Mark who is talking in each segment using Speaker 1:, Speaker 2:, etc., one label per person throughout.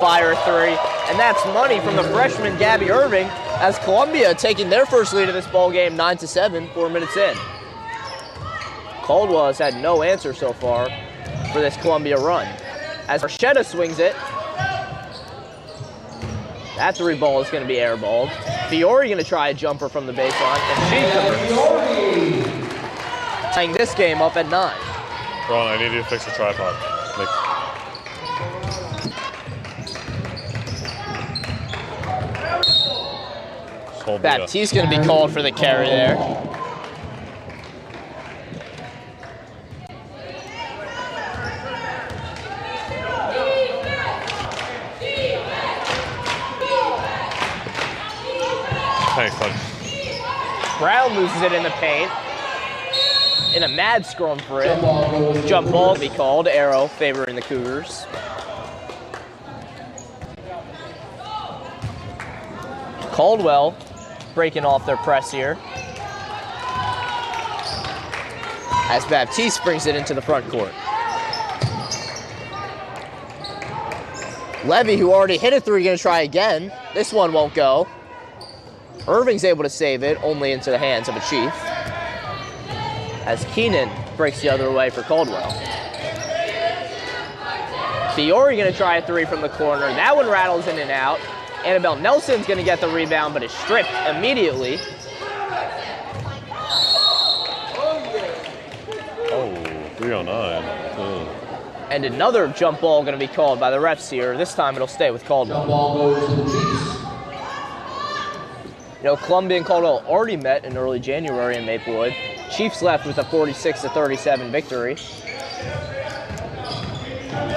Speaker 1: fire three, and that's money from the freshman Gabby Irving as Columbia taking their first lead of this ball game 9-7, 4 minutes in. Caldwell has had no answer so far for this Columbia run. As Marchetta swings it, that three ball is going to be airballed. Fiore going to try a jumper from the baseline, and she covers. Tying this game up at 9.
Speaker 2: Ron, I need you to fix the tripod.
Speaker 1: Baptiste's going to be called for the carry there.
Speaker 2: Thanks, bud.
Speaker 1: Brown loses it in the paint. In a mad scrum for it. Jump ball to be called. Arrow favoring the Cougars. Caldwell breaking off their press here. As Baptiste brings it into the front court. Levy, who already hit a three, going to try again. This one won't go. Irving's able to save it, only into the hands of a Chief. As Keenan breaks the other way for Caldwell. Fiore going to try a three from the corner. That one rattles in and out. Annabelle Nelson's going to get the rebound, but is stripped immediately.
Speaker 2: Oh, 309.
Speaker 1: And another jump ball going to be called by the refs here. This time it'll stay with Caldwell.
Speaker 3: Jump ball goes to the Chiefs.
Speaker 1: You know, Columbia and Caldwell already met in early January in Maplewood. Chiefs left with a 46-37 victory.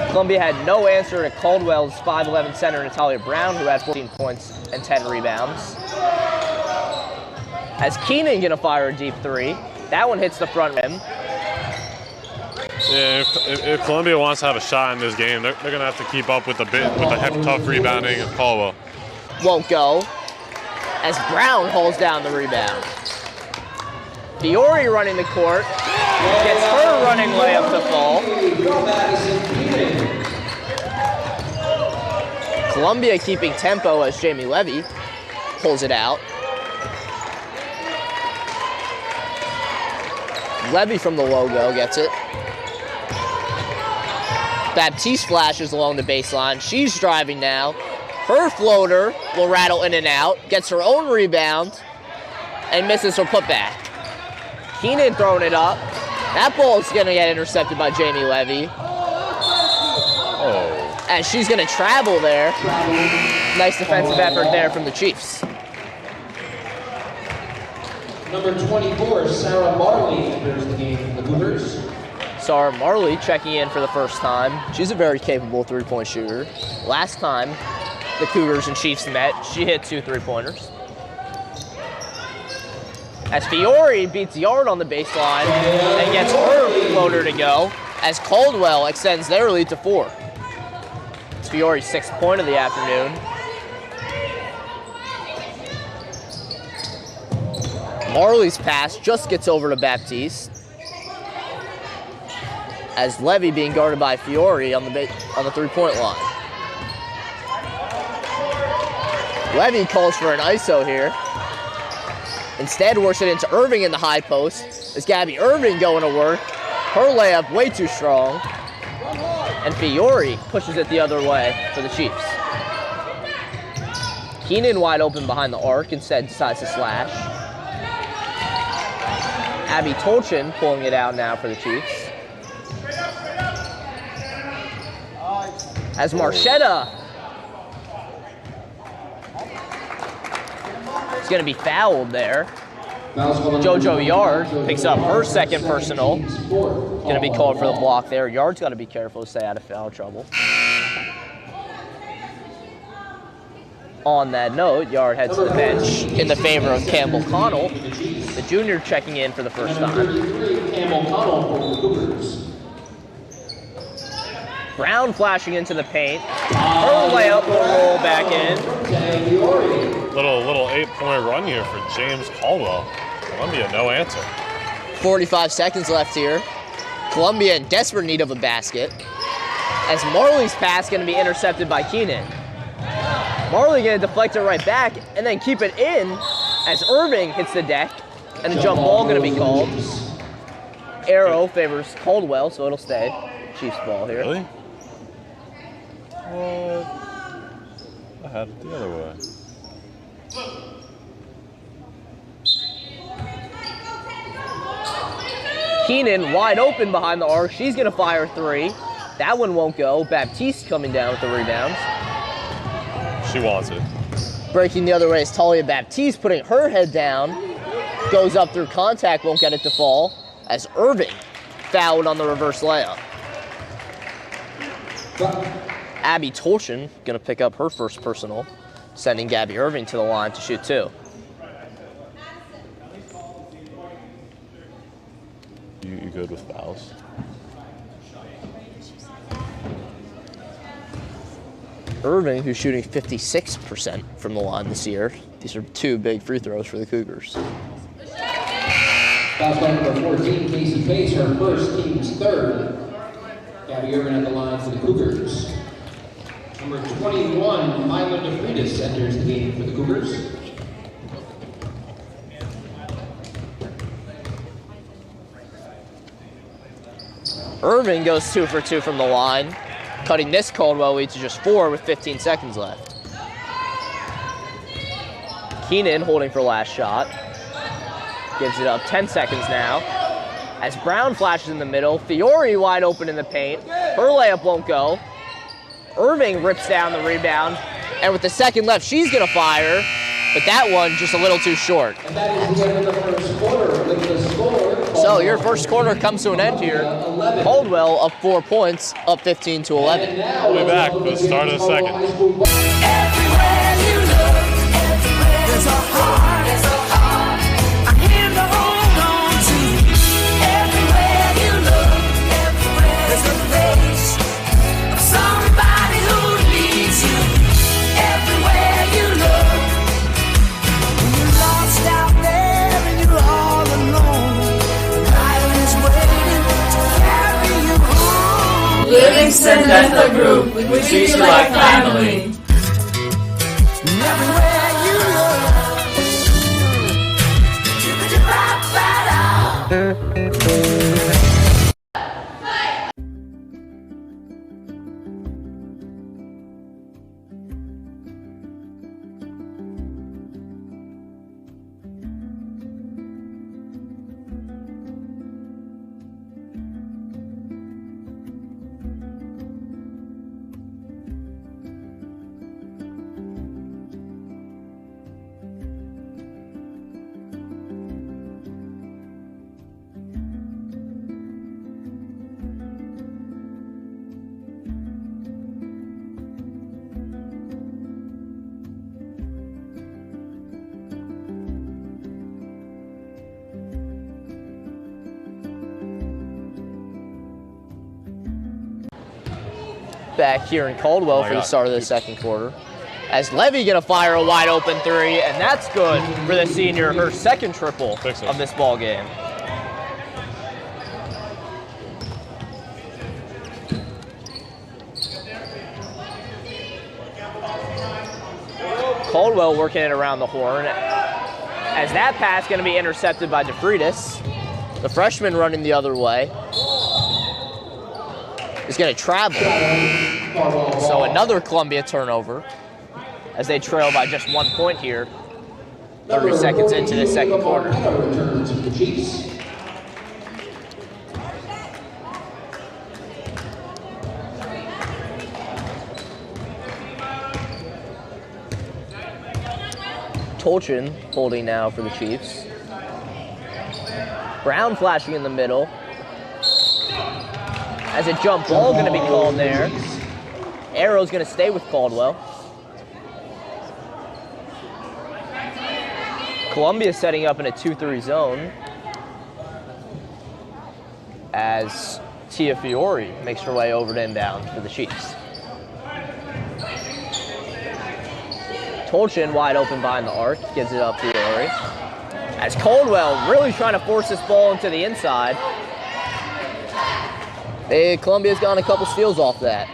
Speaker 1: Columbia had no answer to Caldwell's 5'11 center Natalia Brown, who had 14 points and 10 rebounds. As Keenan gonna fire a deep three. That one hits the front rim.
Speaker 2: Yeah, if Columbia wants to have a shot in this game, they're gonna have to keep up with the tough rebounding of Caldwell.
Speaker 1: Won't go. As Brown hauls down the rebound. Fiore running the court. Gets her running layup to fall. Columbia keeping tempo as Jamie Levy pulls it out. Levy from the logo gets it. Baptiste flashes along the baseline. She's driving now. Her floater will rattle in and out, gets her own rebound, and misses her putback. Keenan throwing it up. That ball is going to get intercepted by Jamie Levy.
Speaker 2: Oh.
Speaker 1: And she's going to travel there. Nice defensive effort there from the Chiefs.
Speaker 3: Number 24, Sarah Marley enters the game for the Cougars.
Speaker 1: Sarah Marley checking in for the first time. She's a very capable three-point shooter. Last time the Cougars and Chiefs met, she hit 2 3-pointers. As Fiore beats Yard on the baseline and gets her floater to go, as Caldwell extends their lead to 4. It's Fiore's 6th point of the afternoon. Marley's pass just gets over to Baptiste. As Levy being guarded by Fiore on the three-point line. Levy calls for an ISO here. Instead works it into Irving in the high post. As Gabby Irving going to work. Her layup way too strong. And Fiore pushes it the other way for the Chiefs. Keenan wide open behind the arc, instead decides to slash. Abby Tolchin pulling it out now for the Chiefs. As Marchetta is going to be fouled there. JoJo Yard picks up her second personal. Going to be called for the block there. Yard's got to be careful to stay out of foul trouble. On that note, Yard heads to the bench in the favor of Campbell Connell, the junior checking in for the first time.
Speaker 3: Campbell Connell for the Cougars.
Speaker 1: Brown flashing into the paint. Her layup will roll back in.
Speaker 2: Little 8-point run here for James Caldwell. Columbia, no answer.
Speaker 1: 45 seconds left here. Columbia in desperate need of a basket. As Marley's pass going to be intercepted by Keenan. Marley going to deflect it right back and then keep it in as Irving hits the deck. And a jump ball going to be called. Arrow favors Caldwell, so it'll stay. Chiefs ball here.
Speaker 2: Really? What? I had it the other way.
Speaker 1: Keenan wide open behind the arc. She's going to fire 3. That one won't go. Baptiste coming down with the rebounds.
Speaker 2: She wants it.
Speaker 1: Breaking the other way is Talia Baptiste, putting her head down. Goes up through contact, won't get it to fall. As Irving fouled on the reverse layup. Abby Tolchin going to pick up her first personal, sending Gabby Irving to the line to shoot 2.
Speaker 2: You good with fouls?
Speaker 1: Irving, who's shooting 56% from the line this year. These are 2 big free throws for the Cougars.
Speaker 3: Foul by number 14, Casey Pace, her first, team's 3rd. Gabby Irving at the line for the Cougars. Number 21, Mila DeFreitas enters the game for the Cougars.
Speaker 1: Irving goes 2 for 2 from the line, cutting this Caldwell lead to just 4 with 15 seconds left. Keenan holding for last shot. Gives it up 10 seconds now. As Brown flashes in the middle, Fiore wide open in the paint. Her layup won't go. Irving rips down the rebound, and with the second left, she's gonna fire, but that one just a little too short.
Speaker 3: And that is the end of the first quarter with the score.
Speaker 1: So your first quarter comes to an end here. Caldwell up 4 points, up 15 to 11.
Speaker 2: We'll be back for the start of the second.
Speaker 4: Everywhere you look, there's a heart, I'm here to hold on to. Everywhere you look, there's a face of somebody who needs you. Everywhere you look, when you're lost out there and you're all alone, life is waiting to carry you home.
Speaker 5: Livingston Dental Group, we treat you like family.
Speaker 4: Everywhere you look, you could right out.
Speaker 1: Back here in Caldwell for the start of the second quarter. As Levy gonna fire a wide open 3, and that's good for the senior, her second triple of this ball game. Caldwell working it around the horn. As that pass gonna be intercepted by DeFreitas. The freshman running the other way is going to travel. So another Columbia turnover as they trail by just 1 point here. 30 seconds into the second quarter. Tolchin holding now for the Chiefs. Brown flashing in the middle. As a jump ball going to be called there. Arrow's going to stay with Caldwell. Columbia setting up in a 2-3 zone as Tia Fiore makes her way over to inbound for the Chiefs. Tolchin wide open behind the arc, gives it up Fiore. As Caldwell really trying to force this ball into the inside. Columbia's gotten a couple steals off that.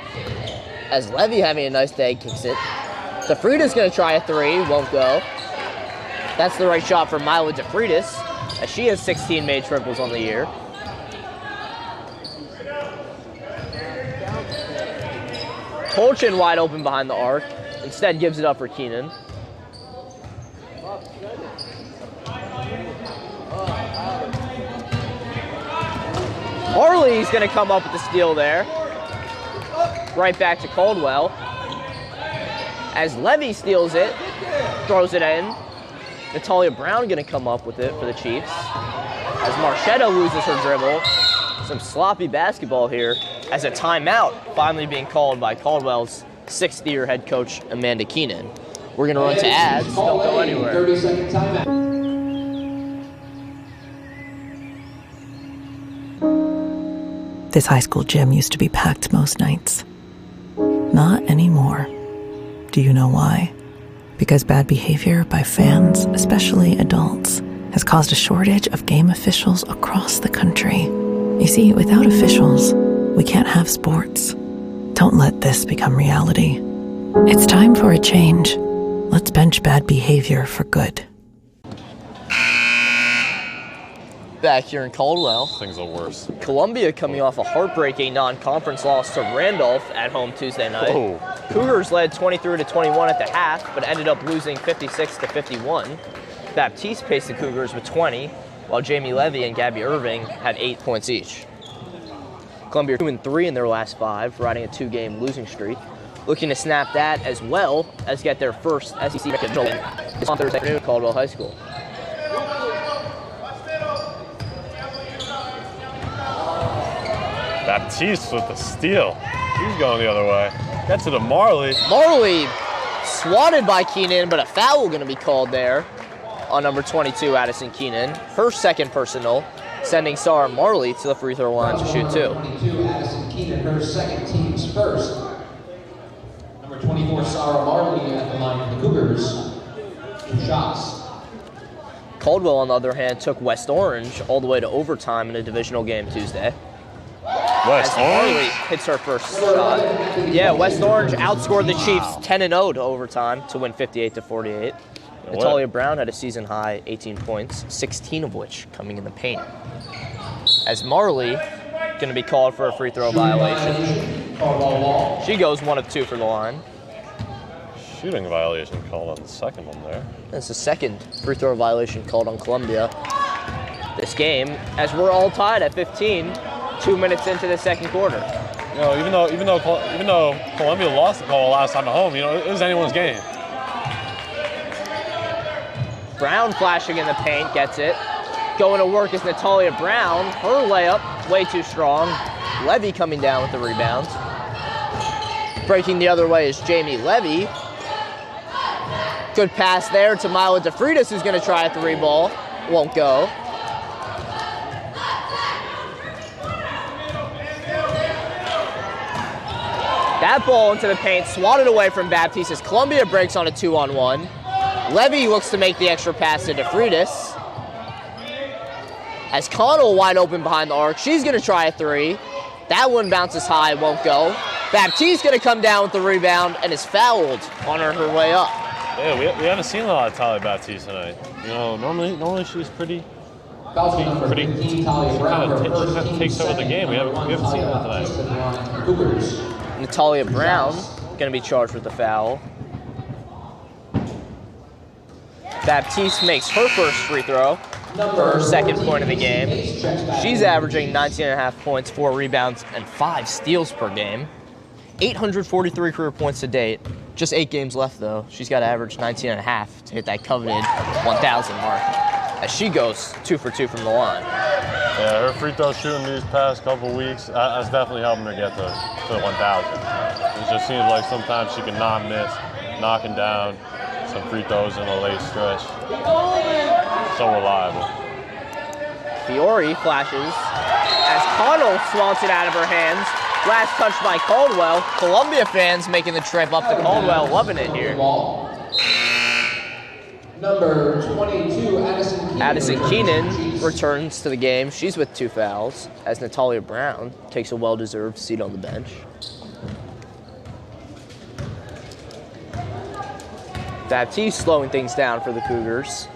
Speaker 1: As Levy, having a nice day, kicks it. DeFrida's going to try a three, won't go. That's the right shot for Mila DeFridas, as she has 16 made triples on the year. Tolchin wide open behind the arc. Instead gives it up for Keenan. Marley's going to come up with the steal there. Right back to Caldwell. As Levy steals it, throws it in. Natalia Brown going to come up with it for the Chiefs. As Marchetta loses her dribble. Some sloppy basketball here as a timeout finally being called by Caldwell's sixth-year head coach, Amanda Keenan. We're going to run to ads. Don't go anywhere.
Speaker 3: 30-second timeout.
Speaker 6: This high school gym used to be packed most nights. Not anymore. Do you know why? Because bad behavior by fans, especially adults, has caused a shortage of game officials across the country. You see, without officials, we can't have sports. Don't let this become reality. It's time for a change. Let's bench bad behavior for good.
Speaker 1: Back here in Caldwell.
Speaker 2: Things are worse.
Speaker 1: Columbia coming off a heartbreaking non-conference loss to Randolph at home Tuesday night.
Speaker 2: Oh.
Speaker 1: Cougars led 23-21 at the half, but ended up losing 56-51. Baptiste paced the Cougars with 20, while Jamie Levy and Gabby Irving had 8 points each. Columbia 2-3 in their last 5, riding a 2-game losing streak. Looking to snap that as well as get their first SEC win this on Thursday afternoon at Caldwell High School.
Speaker 2: Baptiste with the steal. He's going the other way. Gets it to Marley.
Speaker 1: Marley swatted by Keenan, but a foul going to be called there on number 22, Addison Keenan. Her second personal, sending Sarah Marley to the free throw line to shoot 2.
Speaker 3: 22, Addison Keenan, her second, team's first. Number 24, Sarah Marley at the line for the Cougars. 2 shots.
Speaker 1: Caldwell, on the other hand, took West Orange all the way to overtime in a divisional game Tuesday.
Speaker 2: West
Speaker 1: As Marley
Speaker 2: Orange.
Speaker 1: hits her first shot. Yeah, West Orange outscored the Chiefs 10-0 to overtime to win 58-48. Natalia Brown had a season-high 18 points, 16 of which coming in the paint. As Marley going to be called for a free throw violation. She goes 1 of 2 for the line.
Speaker 2: Shooting violation called on the second one there.
Speaker 1: That's the second free throw violation called on Columbia this game, as we're all tied at 15, 2 minutes into the second quarter.
Speaker 2: You know, even though Columbia lost the call last time at home, you know, it was anyone's game.
Speaker 1: Brown flashing in the paint, gets it. Going to work is Natalia Brown. Her layup, way too strong. Levy coming down with the rebound. Breaking the other way is Jamie Levy. Good pass there to Mila DeFridas, who's going to try a 3-ball. Won't go. That ball into the paint, swatted away from Baptiste as Columbia breaks on a 2-on-1. Levy looks to make the extra pass to DeFridas. As Connell wide open behind the arc, she's going to try a 3. That one bounces high, won't go. Baptiste going to come down with the rebound and is fouled on her way up.
Speaker 2: Yeah, we haven't seen a lot of Talia Baptiste tonight. You know, normally she's pretty kind of takes over the game. We haven't seen that tonight.
Speaker 1: Natalia Brown going to be charged with the foul. Baptiste makes her first free throw for her second point of the game. She's averaging 19.5 points, 4 rebounds, and 5 steals per game. 843 career points to date. Just 8 games left, though. She's got to average 19.5 to hit that coveted 1,000 mark, as she goes 2 for 2 from the line.
Speaker 2: Yeah, her free throw shooting these past couple weeks, that's definitely helping her get to the 1,000. It just seems like sometimes she can not miss, knocking down some free throws in a late stretch. So reliable.
Speaker 1: Fiore flashes as Connell swats it out of her hands. Last touch by Caldwell. Columbia fans making the trip up to Caldwell, loving it here.
Speaker 3: Number 22,
Speaker 1: Addison Keenan returns to the game. She's with 2 fouls as Natalia Brown takes a well-deserved seat on the bench. Baptiste slowing things down for the Cougars.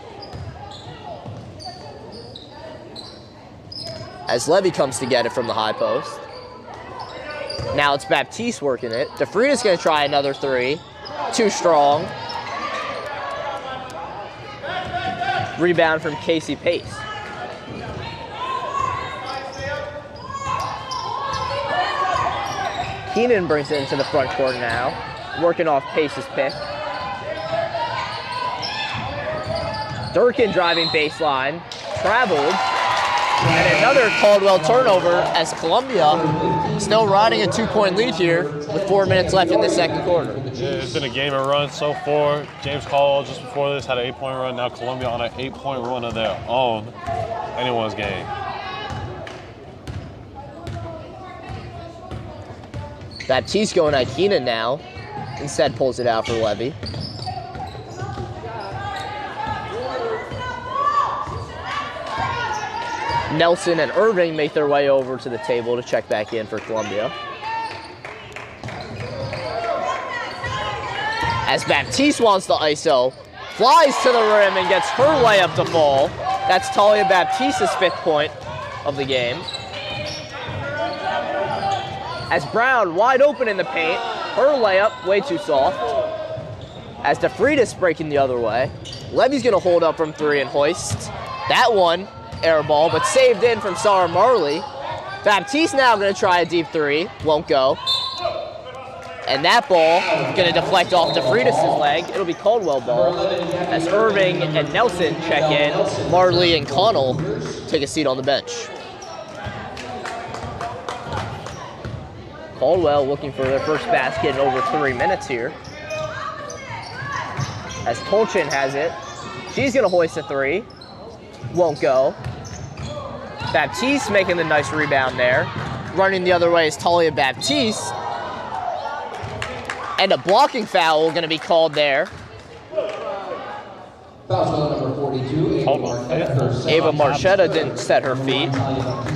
Speaker 1: As Levy comes to get it from the high post. Now it's Baptiste working it. DeFrida's going to try another 3. Too strong. Rebound from Casey Pace. Keenan brings it into the front court now, working off Pace's pick. Durkin driving baseline, traveled, and another Caldwell turnover as Columbia still riding a 2-point lead here with 4 minutes left in the second quarter.
Speaker 2: Yeah, it's been a game of runs so far. James Caldwell just before this had an 8-point run. Now Columbia on an 8-point run of their own. Anyone's game.
Speaker 1: Baptiste going at Keenan now. Instead pulls it out for Levy. Nelson and Irving make their way over to the table to check back in for Columbia. As Baptiste wants the ISO, flies to the rim and gets her layup to fall. That's Talia Baptiste's 5th point of the game. As Brown wide open in the paint, her layup way too soft. As DeFrida's breaking the other way. Levy's gonna hold up from 3 and hoist. That one, air ball, but saved in from Sarah Marley. Baptiste now gonna try a deep 3, won't go. And that ball gonna deflect off DeFridas' leg. It'll be Caldwell ball. As Irving and Nelson check in, Marley and Connell take a seat on the bench. Caldwell looking for their first basket in over 3 minutes here. As Tolchin has it, she's gonna hoist a 3, won't go. Baptiste making the nice rebound there. Running the other way is Talia Baptiste. And a blocking foul going to be called there.
Speaker 3: Foul number 42,
Speaker 1: Ava Marchetta didn't set her feet.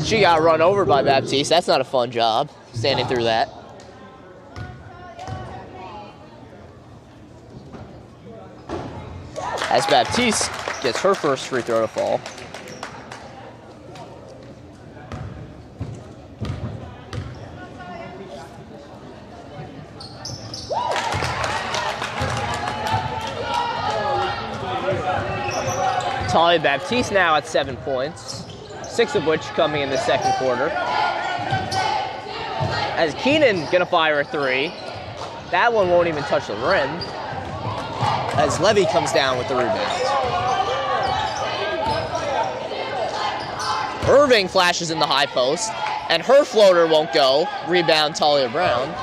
Speaker 1: She got run over by Baptiste. That's not a fun job, standing through that. As Baptiste gets her first free throw to fall. Talia Baptiste now at 7 points, 6 of which coming in the second quarter. As Keenan gonna fire a 3. That one won't even touch the rim. As Levy comes down with the rebound. Irving flashes in the high post, and her floater won't go. Rebound Talia Brown.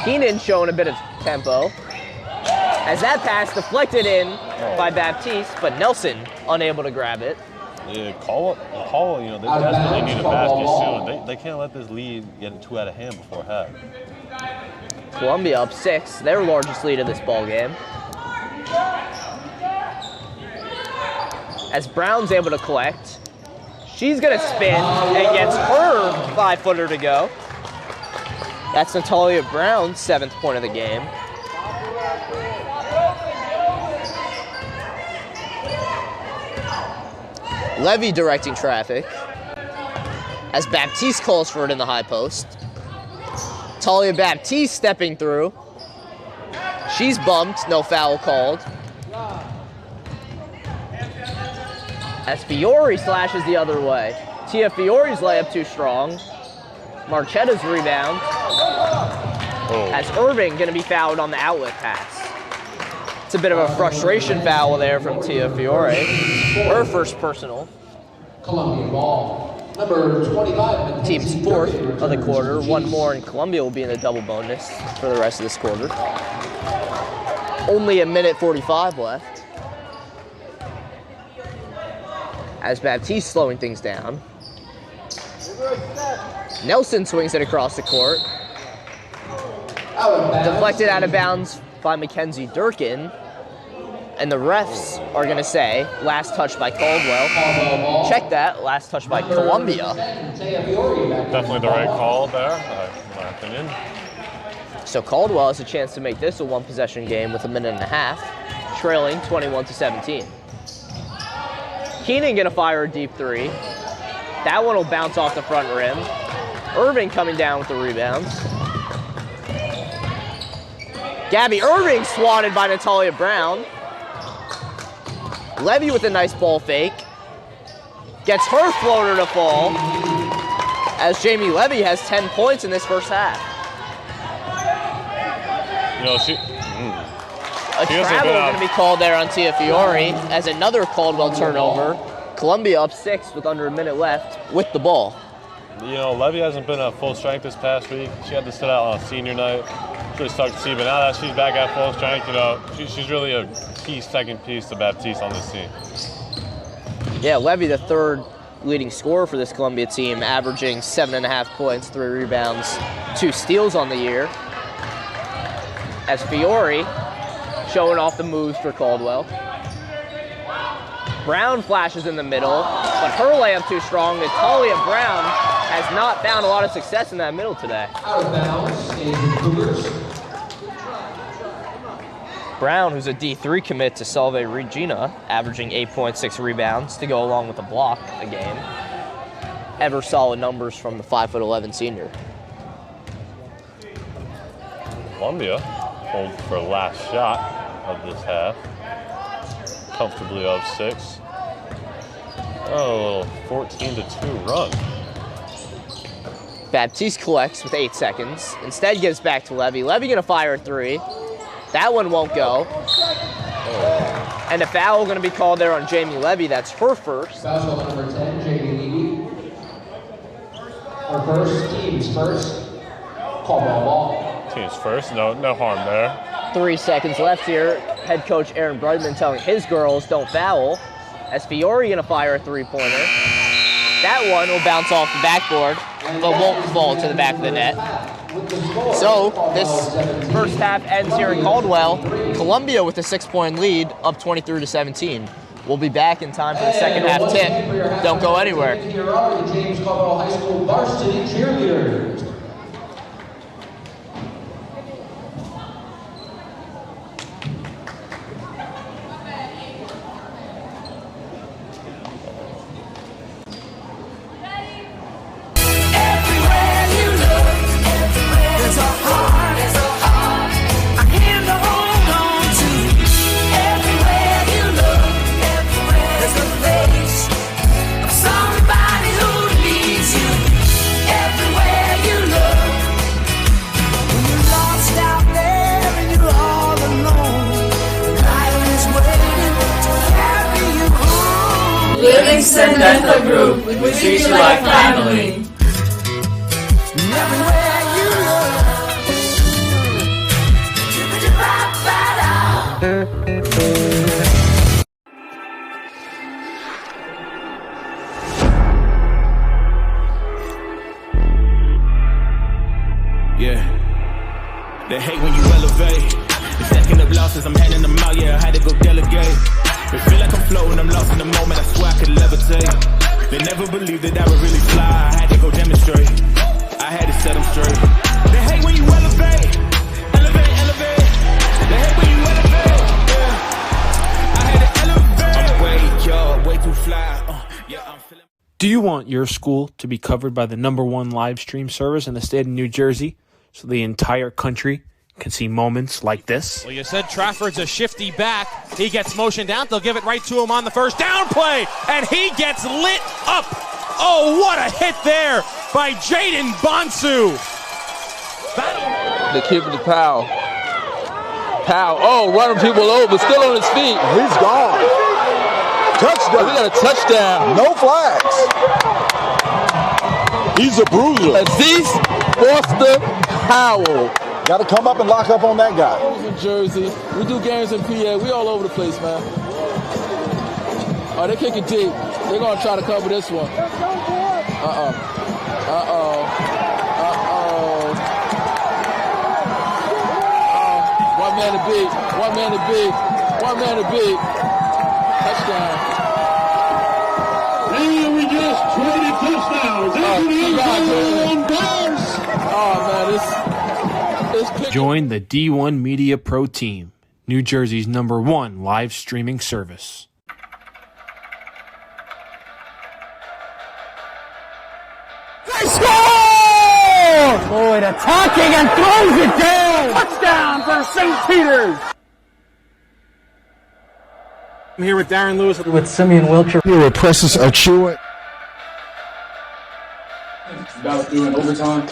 Speaker 1: Keenan showing a bit of tempo. As that pass deflected in by Baptiste, but Nelson unable to grab it.
Speaker 2: Yeah, Caldwell, you know, they desperately need a basket soon. They can't let this lead get too out of hand before half.
Speaker 1: Columbia up 6, their largest lead of this ball game. As Brown's able to collect, she's gonna spin and gets her 5-footer to go. That's Natalia Brown's 7th point of the game. Levy directing traffic as Baptiste calls for it in the high post. Talia Baptiste stepping through. She's bumped, no foul called. As Fiore slashes the other way. Tia Fiore's layup too strong. Marchetta's rebound. As Irving gonna be fouled on the outlet pass. It's a bit of a frustration foul there from Tia Fiore. Her first personal.
Speaker 3: Columbia ball. Number 25.
Speaker 1: Team's 4th of the quarter. One more and Columbia will be in the double bonus for the rest of this quarter. Only a minute 45 left. As Baptiste slowing things down. Nelson swings it across the court. Deflected out of bounds by Mackenzie Durkin. And the refs are going to say, last touch by Caldwell. Check that, last touch by Columbia.
Speaker 2: Definitely the right call there, in my opinion.
Speaker 1: So Caldwell has a chance to make this a one-possession game with a minute and a half, trailing 21-17. Keenan going to fire a deep three. That one will bounce off the front rim. Irving coming down with the rebounds. Gabby Irving swatted by Natalia Brown. Levy with a nice ball fake. Gets her floater to fall. As Jamie Levy has 10 points in this first half.
Speaker 2: You know,
Speaker 1: A travel going to be called there on Tia Fiore as another Caldwell turnover. Columbia up 6 with under a minute left with the ball.
Speaker 2: You know, Levy hasn't been at full strength this past week. She had to sit out on senior night. Really sucked to see, but now that she's back at full strength, you know, she's really a key second piece to Baptiste on this team.
Speaker 1: Yeah, Levy, the third leading scorer for this Columbia team, averaging 7.5 points, 3 rebounds, 2 steals on the year. As Fiore showing off the moves for Caldwell. Brown flashes in the middle, but her layup too strong. Natalia Brown has not found a lot of success in that middle today.
Speaker 3: Out of bounds is the Cougars.
Speaker 1: Brown, who's a D3 commit to Salve Regina, averaging 8.6 rebounds to go along with a block a game. Ever solid numbers from the 5'11" senior.
Speaker 2: Columbia holds for last shot of this half. Comfortably up 6. Oh, a little 14-2 run.
Speaker 1: Baptiste collects with 8 seconds. Instead gives back to Levy. Levy gonna fire a 3. That one won't go. And a foul gonna be called there on Jamie Levy. That's her first.
Speaker 3: Foul number 10, Jamie Levy. Her first, team's first. Caldwell ball.
Speaker 2: Team's first, no harm there.
Speaker 1: 3 seconds left here. Head coach Aaron Brightman telling his girls don't foul. As Fiore gonna fire a 3-pointer. That one will bounce off the backboard, but won't fall to the back of the net. So this first half ends here in Caldwell. Columbia with a 6-point lead, up 23-17. We'll be back in time for the second half tip. Don't go anywhere.
Speaker 3: Here are the James Caldwell High School varsity cheerleaders.
Speaker 5: Livingston Dental Group, we treat you like family.
Speaker 7: Yeah, they hate when you elevate. You're stacking up losses, I'm handing them out, yeah, I had to go delegate. They feel like I'm floating, I'm lost in the moment, I swear I could levitate. They never believed that I would really fly, I had to go demonstrate. I had to set them straight. They hate when you elevate, elevate. They hate when you elevate, yeah. I had to elevate. I'm way too fly, yeah, I'm feeling.
Speaker 8: Do you want your school to be covered by the #1 live stream service in the state of New Jersey so the entire country can see moments like this?
Speaker 9: Well, you said Trafford's a shifty back. He gets motioned out. They'll give it right to him on the first down play, and he gets lit up. Oh, what a hit there by Jaden Bonsu.
Speaker 10: The kid with the Powell. Oh, running people over, still on his feet.
Speaker 11: He's gone. Touchdown.
Speaker 10: We got a touchdown.
Speaker 11: No flags. He's a bruiser.
Speaker 10: Aziz Foster Powell.
Speaker 11: Got to come up and lock up on that guy.
Speaker 10: In Jersey. We do games in PA. We all over the place, man. Oh, they kick it deep. They're going to try to cover this one. One man to beat. One man to beat. One man to beat. Touchdown.
Speaker 12: And we just traded touchdowns.
Speaker 10: Oh, man, this
Speaker 8: Join the D1 Media Pro Team, New Jersey's #1 live streaming service.
Speaker 5: They score! Boyd attacking and throws it down! Touchdown for St. Peter's!
Speaker 8: I'm here with Darren Lewis.
Speaker 5: With Simeon Wilcher.
Speaker 11: Here with Precious Achua.
Speaker 12: About doing overtime.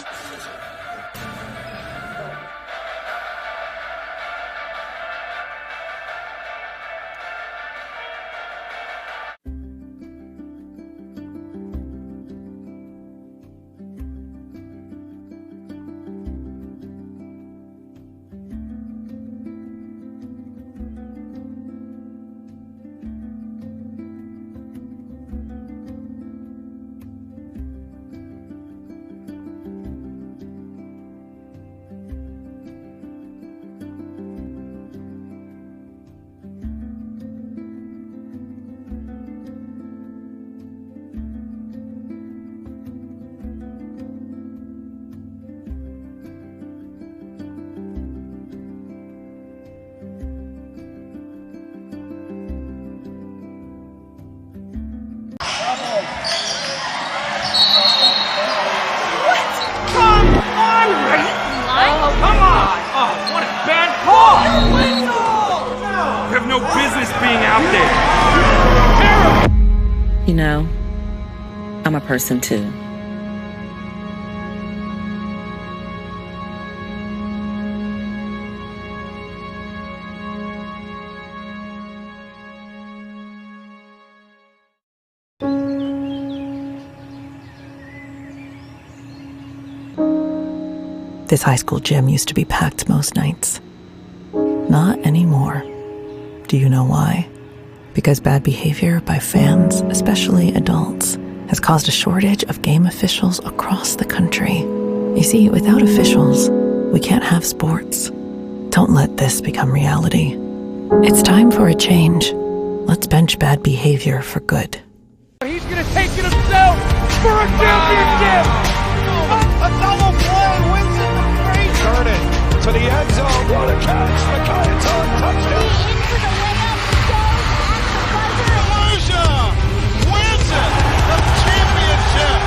Speaker 6: You know, I'm a person too. This high school gym used to be packed most nights. Not anymore. Do you know why? Because bad behavior by fans, especially adults, has caused a shortage of game officials across the country. You see, without officials, we can't have sports. Don't let this become reality. It's time for a change. Let's bench bad behavior for good.
Speaker 5: He's going to take it himself for a championship! A double play wins it the break!
Speaker 12: Turn it to the end zone. What a catch! McIntyre touchdown! Wins it! The championship!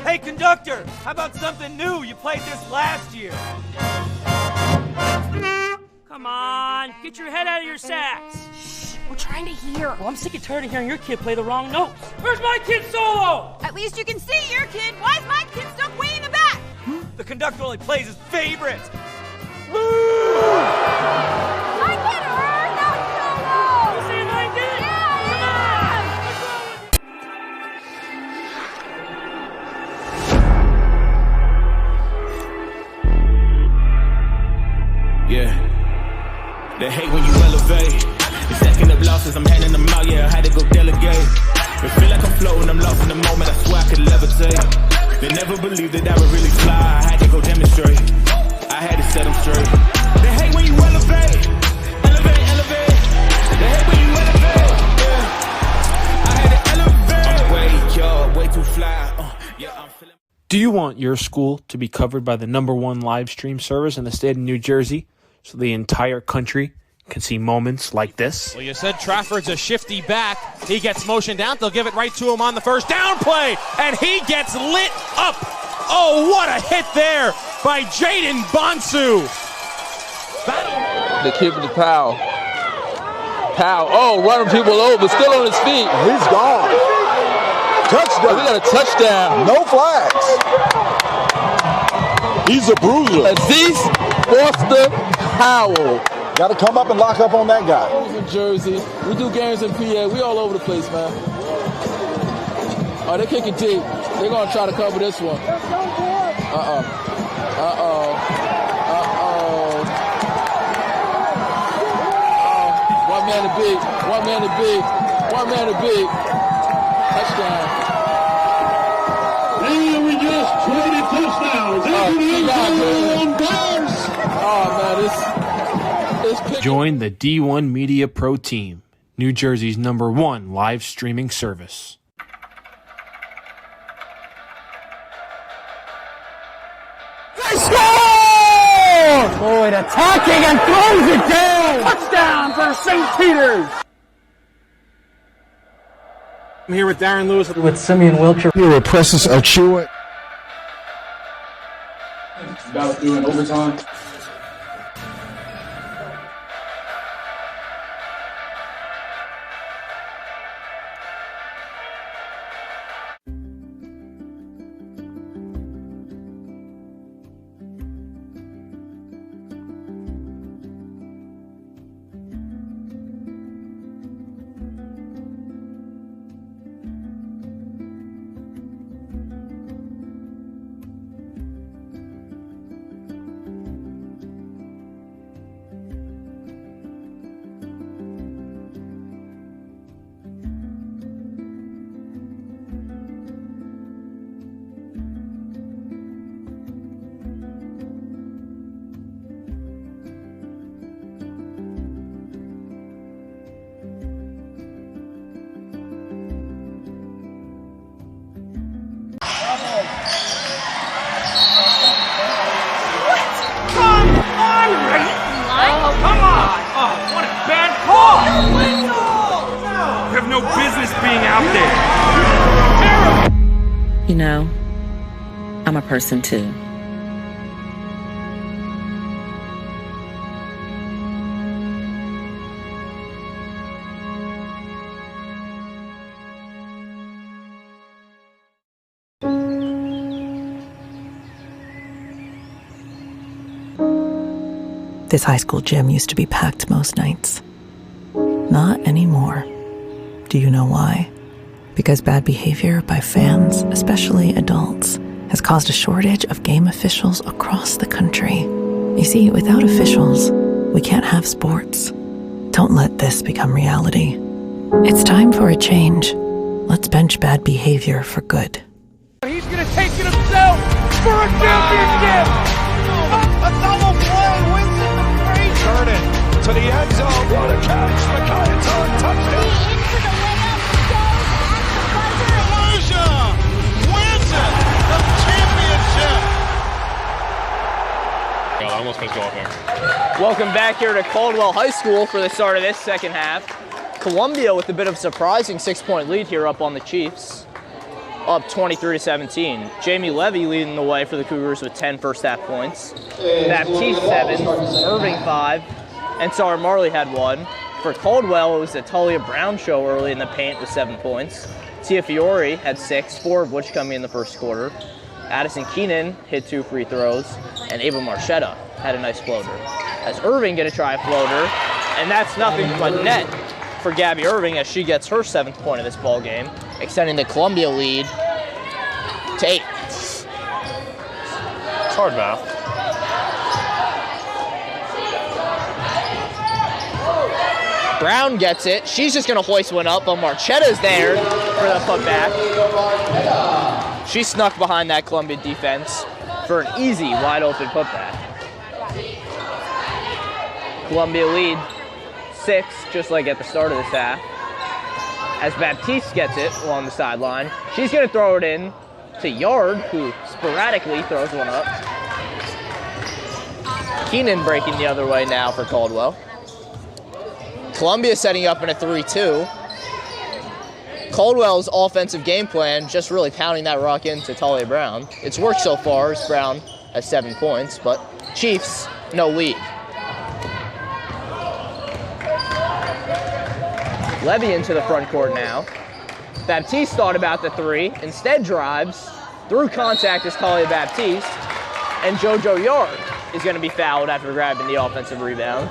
Speaker 9: Hey, conductor, how about something new? You played this last year.
Speaker 13: Come on, get your head out of your sacks.
Speaker 14: We're trying to hear.
Speaker 13: Well, I'm sick and tired of hearing your kid play the wrong notes. Where's my kid solo?
Speaker 14: At least you can see your kid. Why is my kid stuck way in the back?
Speaker 9: The conductor only plays his favorites.
Speaker 14: I get her! Not solo!
Speaker 13: You see if I did it?
Speaker 7: Yeah. They hate when you elevate. The second of losses, I'm handing them out, yeah, I had to go delegate. It feel like I'm floating, I'm lost in the moment, I swear I could levitate. They never believed that I would really fly, I had to go demonstrate. I had to set them straight. They hate when you elevate. Elevate, elevate. They hate when you elevate. Yeah. I had to elevate. I'm way too fly. Yeah, I'm feeling.
Speaker 8: Do you want your school to be covered by the #1 live stream service in the state of New Jersey so the entire country can see moments like this?
Speaker 9: Well, you said Trafford's a shifty back. He gets motioned out. They'll give it right to him on the first down play, and he gets lit up. Oh, what a hit there by Jaden Bonsu.
Speaker 10: The kid with the Powell. Powell. Oh, running people over, still on his feet.
Speaker 11: He's gone. Touchdown.
Speaker 10: We got a touchdown.
Speaker 11: No flags. He's a bruiser.
Speaker 10: Aziz Foster Powell.
Speaker 11: Got to come up and lock up on that guy.
Speaker 10: In Jersey. We do games in PA. We all over the place, man. Oh, they're kicking deep. They're going to try to cover this one. Uh-oh. One man to beat. One man to beat. One man to big. Touchdown.
Speaker 15: And we just traded touchdowns.
Speaker 10: Oh, man, it's
Speaker 8: Join the D1 Media Pro team, New Jersey's #1 live streaming service.
Speaker 5: They score! Boyd attacking and throws it down. Touchdown for St. Peter's.
Speaker 8: I'm here with Darren Lewis.
Speaker 5: With Simeon Wilcher.
Speaker 11: Here with Precious Achua.
Speaker 15: About doing overtime.
Speaker 9: Come on! Oh, what a bad call! You have no business being out there.
Speaker 16: You know, I'm a person too.
Speaker 6: This high school gym used to be packed most nights. Not anymore. Do you know why? Because bad behavior by fans, especially adults, has caused a shortage of game officials across the country. You see, without officials, we can't have sports. Don't let this become reality. It's time for a change. Let's bench bad behavior for good.
Speaker 5: He's going to take it himself for a championship.
Speaker 12: A double play wins it the break. Turn it to the end zone. What a catch. McKay's on touchdown. Volusia wins it. The championship.
Speaker 2: God, I almost pissed off there.
Speaker 1: Welcome back here to Caldwell High School for the start of this second half. Columbia with a bit of a surprising 6-point lead here up on the Chiefs. Up 23-17. Jamie Levy leading the way for the Cougars with 10 first half points. Baptiste 7, Irving 5, and Sarah Marley had 1. For Caldwell, it was the Talia Brown show early in the paint with 7 points. Tia Fiore had 6, 4 of which coming in the first quarter. Addison Keenan hit 2 free throws, and Ava Marchetta had a nice floater. As Irving gonna try a floater, and that's nothing but net for Gabby Irving as she gets her 7th point of this ball game, extending the Columbia lead to 8.
Speaker 2: It's hard math.
Speaker 1: Brown gets it. She's just going to hoist one up, but Marchetta's there for the putback. She snuck behind that Columbia defense for an easy, wide-open putback. Columbia lead 6, just like at the start of this half. As Baptiste gets it along the sideline, she's going to throw it in to Yard, who sporadically throws one up. Keenan breaking the other way now for Caldwell. Columbia setting up in a 3-2. Caldwell's offensive game plan just really pounding that rock into Talia Brown. It's worked so far as Brown has 7 points, but Chiefs, no lead. Levy into the front court now. Baptiste thought about the 3, instead drives, through contact is Talia Baptiste, and JoJo Yard is going to be fouled after grabbing the offensive rebound.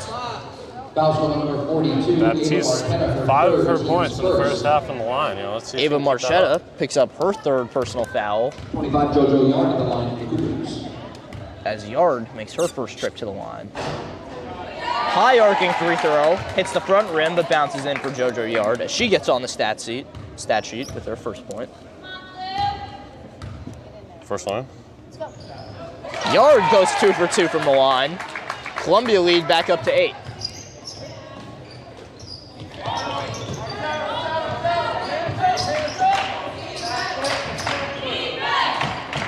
Speaker 2: Baptiste, 5 of her points in the first half on the line. Let's see.
Speaker 1: Ava Marchetta picks up her 3rd personal foul.
Speaker 3: 25 JoJo Yard at the line for the Cougars.
Speaker 1: As Yard makes her first trip to the line. High arcing free throw, hits the front rim, but bounces in for JoJo Yard as she gets on the stat sheet with her first point.
Speaker 2: First line.
Speaker 1: Yard goes 2 for 2 from the line. Columbia lead back up to 8.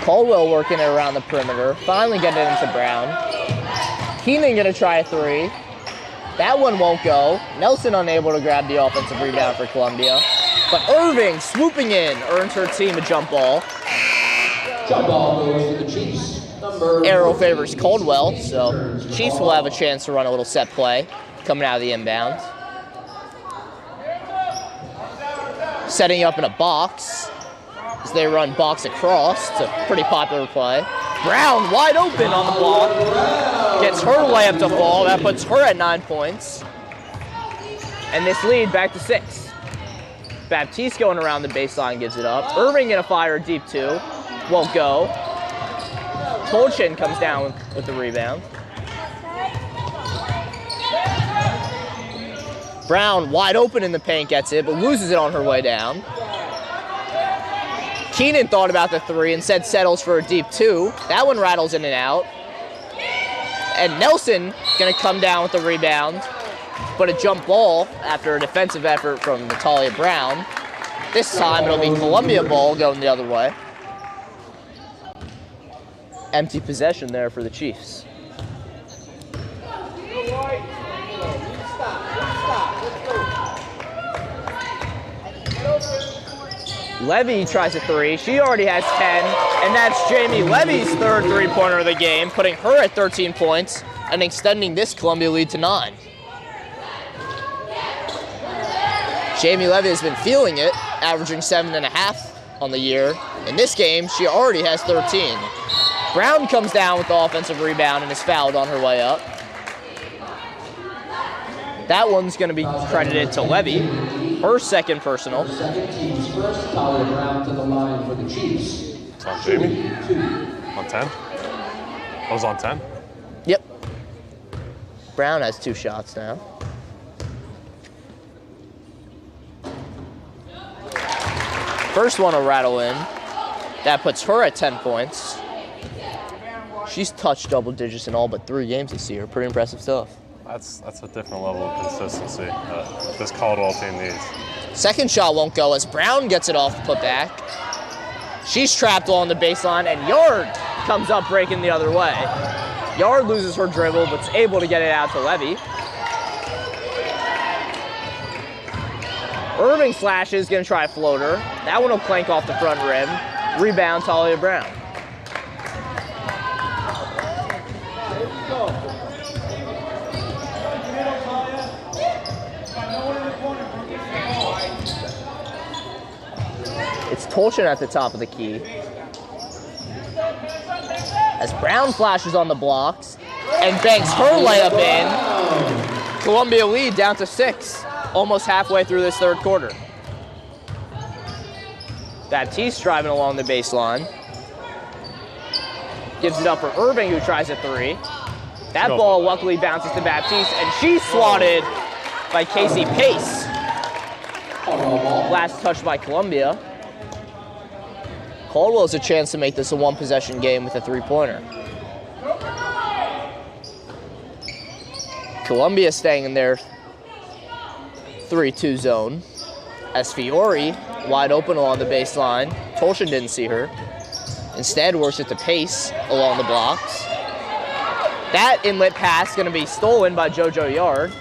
Speaker 1: Caldwell working it around the perimeter, finally getting it into Brown. Keenan gonna try a 3. That one won't go. Nelson unable to grab the offensive rebound for Columbia. But Irving swooping in earns her team a jump ball.
Speaker 3: Jump ball goes to the Chiefs.
Speaker 1: Arrow favors Caldwell, so Chiefs will have a chance to run a little set play coming out of the inbound. Setting up in a box as they run box across. It's a pretty popular play. Brown wide open on the block. Gets her layup to fall. That puts her at 9 points. And this lead back to 6. Baptiste going around the baseline gives it up. Irving gonna fire a deep 2. Won't go. Tolchin comes down with the rebound. Brown wide open in the paint gets it, but loses it on her way down. Keenan thought about the 3 and said settles for a deep 2. That one rattles in and out. And Nelson gonna come down with the rebound, but a jump ball after a defensive effort from Natalia Brown. This time it'll be Columbia ball going the other way. Empty possession there for the Chiefs. Levy tries a 3. She already has 10, and that's Jamie Levy's third three-pointer of the game, putting her at 13 points and extending this Columbia lead to 9. Jamie Levy has been feeling it, averaging 7.5 on the year. In this game, she already has 13. Brown comes down with the offensive rebound and is fouled on her way up. That one's going to be credited to Levy, her second personal.
Speaker 3: Second team's first. Natalia Brown to the line for the Chiefs.
Speaker 2: It's on Jamie? On 10? I was on 10?
Speaker 1: Yep. Brown has 2 shots now. First one will rattle in. That puts her at 10 points. She's touched double digits in all but 3 games this year. Pretty impressive stuff.
Speaker 2: That's a different level of consistency this Caldwell team needs.
Speaker 1: Second shot won't go as Brown gets it off the putback. She's trapped along the baseline, and Yard comes up breaking the other way. Yard loses her dribble, but is able to get it out to Levy. Irving slashes, gonna try a floater. That one will clank off the front rim. Rebound, Talia Brown. It's Tolchin at the top of the key. As Brown flashes on the blocks and banks her layup in. Columbia lead down to 6, almost halfway through this third quarter. Baptiste driving along the baseline. Gives it up for Irving, who tries a 3. That ball luckily bounces to Baptiste, and she's swatted by Casey Pace. Last touch by Columbia. Caldwell has a chance to make this a 1-possession game with a 3-pointer. Columbia staying in their 3-2 zone. As Fiore, wide open along the baseline. Tolchin didn't see her. Instead, works it to Pace along the blocks. That inlet pass going to be stolen by JoJo Yard.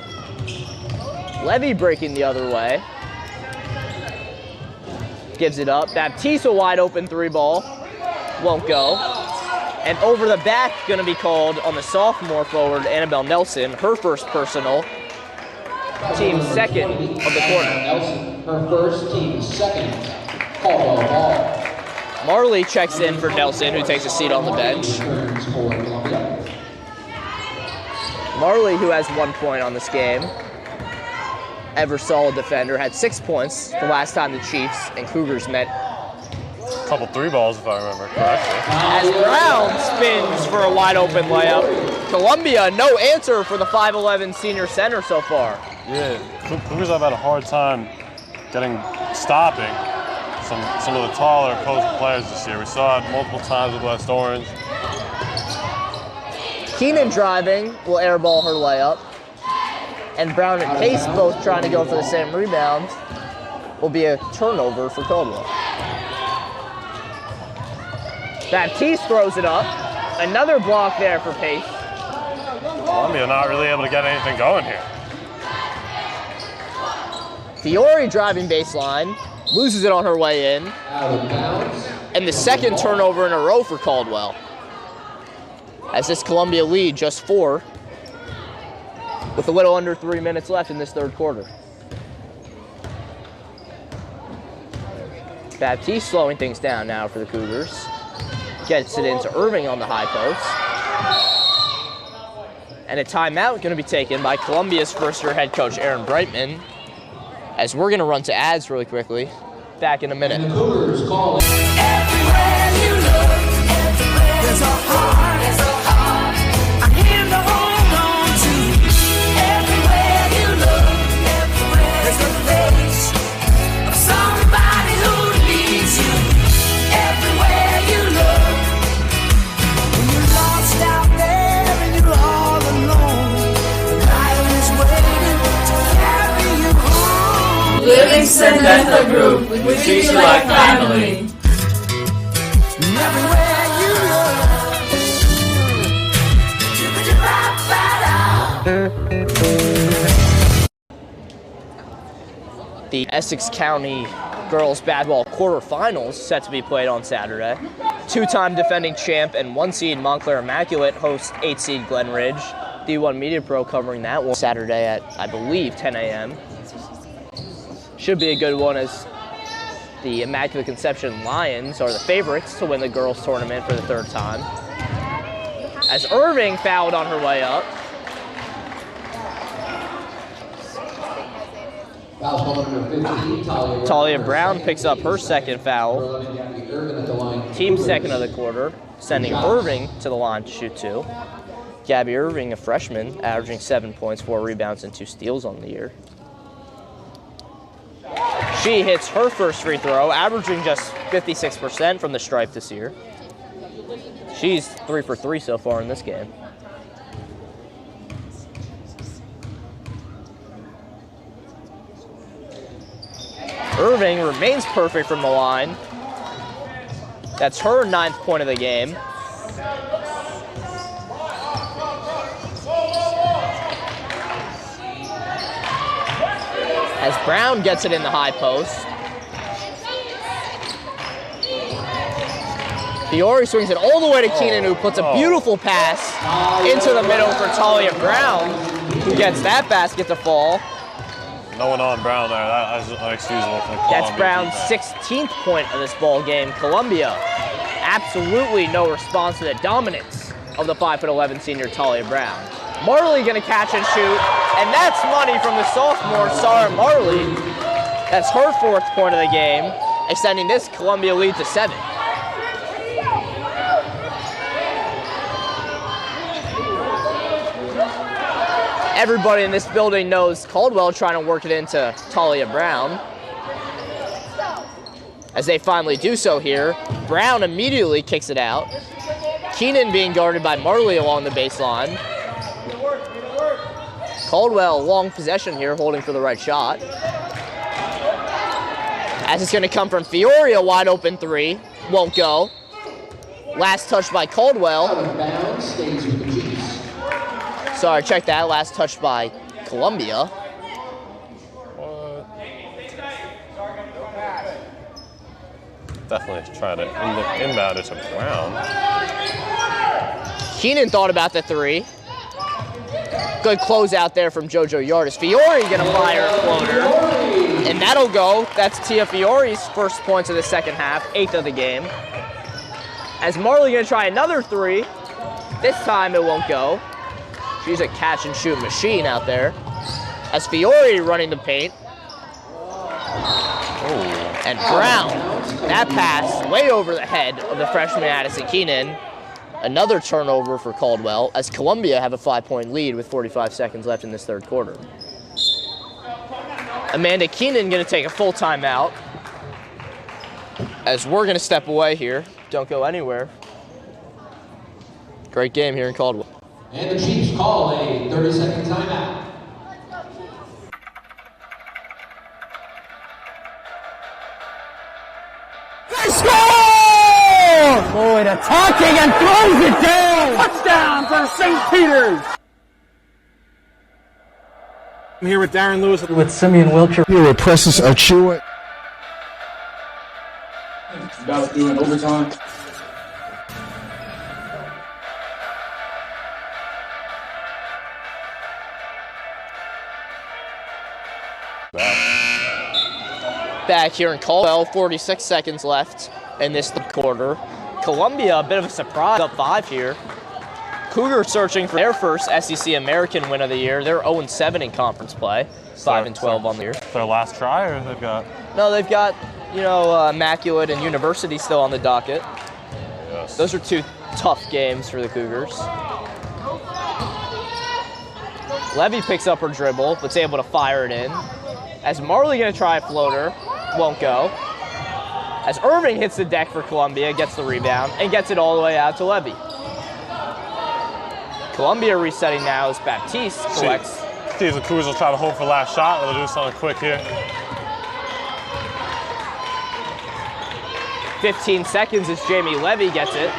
Speaker 1: Levy breaking the other way. Gives it up. Baptiste a wide open 3 ball. Won't go. And over the back going to be called on the sophomore forward, Annabelle Nelson, her first personal. Team second of the quarter.
Speaker 3: Nelson, her first, team second. Caldwell ball.
Speaker 1: Marley checks in for Nelson, who takes a seat on the bench. Marley, who has 1 point on this game. Ever solid defender, had 6 points the last time the Chiefs and Cougars met.
Speaker 2: A couple 3 balls, if I remember correctly.
Speaker 1: As Brown spins for a wide open layup. Columbia, no answer for the 5'11 senior center so far.
Speaker 2: Yeah, Cougars have had a hard time stopping some of the taller opposing players this year. We saw it multiple times with West Orange.
Speaker 1: Keenan driving will airball her layup. And Brown and Pace both trying to go for the same rebound. Will be a turnover for Caldwell. Baptiste throws it up. Another block there for Pace.
Speaker 2: Columbia not really able to get anything going here.
Speaker 1: Fiore driving baseline, loses it on her way in. And the second turnover in a row for Caldwell. As this Columbia lead just 4, with a little under 3 minutes left in this third quarter. Baptiste slowing things down now for the Cougars. Gets it into Irving on the high post. And a timeout going to be taken by Columbia's first-year head coach, Aaron Brightman, as we're going to run to ads really quickly. Back in a minute.
Speaker 4: And the Cougars call it. Everywhere you look, there's a heart, there's a heart. I'm here to hold on to. Everywhere you look, there's a face of somebody who needs you. Everywhere you look, when you're lost out there and you're all alone, life is waiting to carry you home.
Speaker 17: Livingston Dental Group, we treat you like family.
Speaker 4: Everywhere you look.
Speaker 1: The Essex County girls basketball quarterfinals set to be played on Saturday. Two-time defending champ and 1-seed Montclair Immaculate host 8-seed Glen Ridge. D1 Media Pro covering that one Saturday at, I believe, 10 a.m. Should be a good one as the Immaculate Conception Lions are the favorites to win the girls tournament for the third time. As Irving fouled on her way up. Talia Brown picks up her second foul. Team second of the quarter, sending Irving to the line to shoot 2. Gabby Irving, a freshman, averaging 7 points, 4 rebounds, and 2 steals on the year. She hits her first free throw, averaging just 56% from the stripe this year. She's 3 for 3 so far in this game. Irving remains perfect from the line. That's her 9th point of the game. As Brown gets it in the high post. Fiore swings it all the way to Keenan, who puts a beautiful pass into the middle for Talia Brown, who gets that basket to fall.
Speaker 2: No one on Brown there. That is unexcusable for Columbia.
Speaker 1: That's Brown's 16th point of this ball game. Columbia, absolutely no response to the dominance of the 5'11 senior Talia Brown. Marley gonna catch and shoot, and that's money from the sophomore, Sarah Marley. That's her 4th point of the game, extending this Columbia lead to 7. Everybody in this building knows Caldwell trying to work it into Talia Brown. As they finally do so here, Brown immediately kicks it out. Keenan being guarded by Marley along the baseline. Caldwell, long possession here, holding for the right shot. As it's gonna come from Fiore, a wide open 3, won't go. Last touch by Caldwell. Sorry, check that. Last touch by Columbia.
Speaker 2: What? Definitely try to inbound it to Brown.
Speaker 1: Keenan thought about the 3. Good close out there from JoJo Yardis. Fiore gonna fire a floater, and that'll go. That's Tia Fiore's first points of the second half, 8th of the game. As Marley gonna try another 3. This time it won't go. She's a catch and shoot machine out there. As Fiore running the paint. And Brown, that pass way over the head of the freshman Addison Keenan. Another turnover for Caldwell as Columbia have a 5-point lead with 45 seconds left in this third quarter. Amanda Keenan going to take a full timeout as we're going to step away here. Don't go anywhere. Great game here in Caldwell.
Speaker 3: And the Chiefs call a 30-second timeout.
Speaker 5: They score! Lloyd attacking and throws it down! Touchdown for St. Peter's!
Speaker 8: I'm here with Darren Lewis.
Speaker 5: With Simeon Wiltshire.
Speaker 11: Here with Precious Achua.
Speaker 15: About to do an overtime.
Speaker 1: Back here in Caldwell, 46 seconds left in this quarter. Columbia, a bit of a surprise, up 5 here. Cougars searching for their first SEC American win of the year. They're 0-7 in conference play, 5-12 on the year.
Speaker 2: Their last try, or they've got?
Speaker 1: No, they've got, Immaculate and University still on the docket.
Speaker 2: Yes.
Speaker 1: Those are 2 tough games for the Cougars. Levy picks up her dribble, but's able to fire it in. As Marley going to try a floater, won't go. As Irving hits the deck for Columbia, gets the rebound, and gets it all the way out to Levy. Columbia resetting now as Baptiste collects.
Speaker 2: Steve, the Cougars will try to hold for last shot, or they'll do something quick here.
Speaker 1: 15 seconds as Jamie Levy gets it.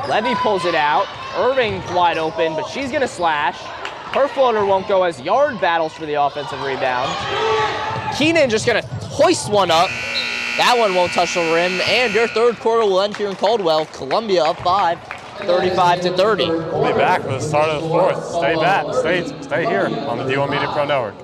Speaker 1: Levy pulls it out. Irving wide open, but she's going to slash. Her floater won't go as Yard battles for the offensive rebound. Keenan just going to hoist one up. That one won't touch the rim, and your third quarter will end here in Caldwell. Columbia up 5, 35-30.
Speaker 2: We'll be back for the start of the fourth. Stay back. Stay here on the D1 Media Pro Network.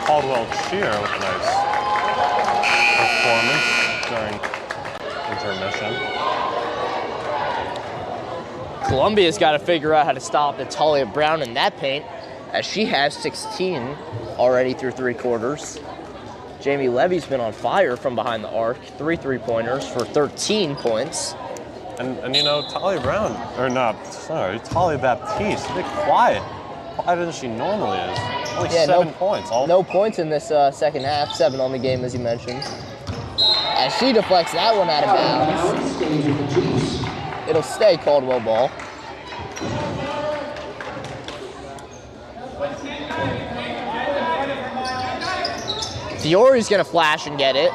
Speaker 2: Caldwell cheer with a nice performance during intermission.
Speaker 1: Columbia's got to figure out how to stop Natalia Brown in that paint, as she has 16 already through 3 quarters. Jamie Levy's been on fire from behind the arc, 3 3-pointers for 13 points.
Speaker 2: And Talia Baptiste, a bit quiet. Quieter than she normally is. Only 7 points.
Speaker 1: No points in this second half, 7 on the game as you mentioned. As she deflects that one out of bounds. It'll stay Caldwell ball. Fiore's gonna flash and get it.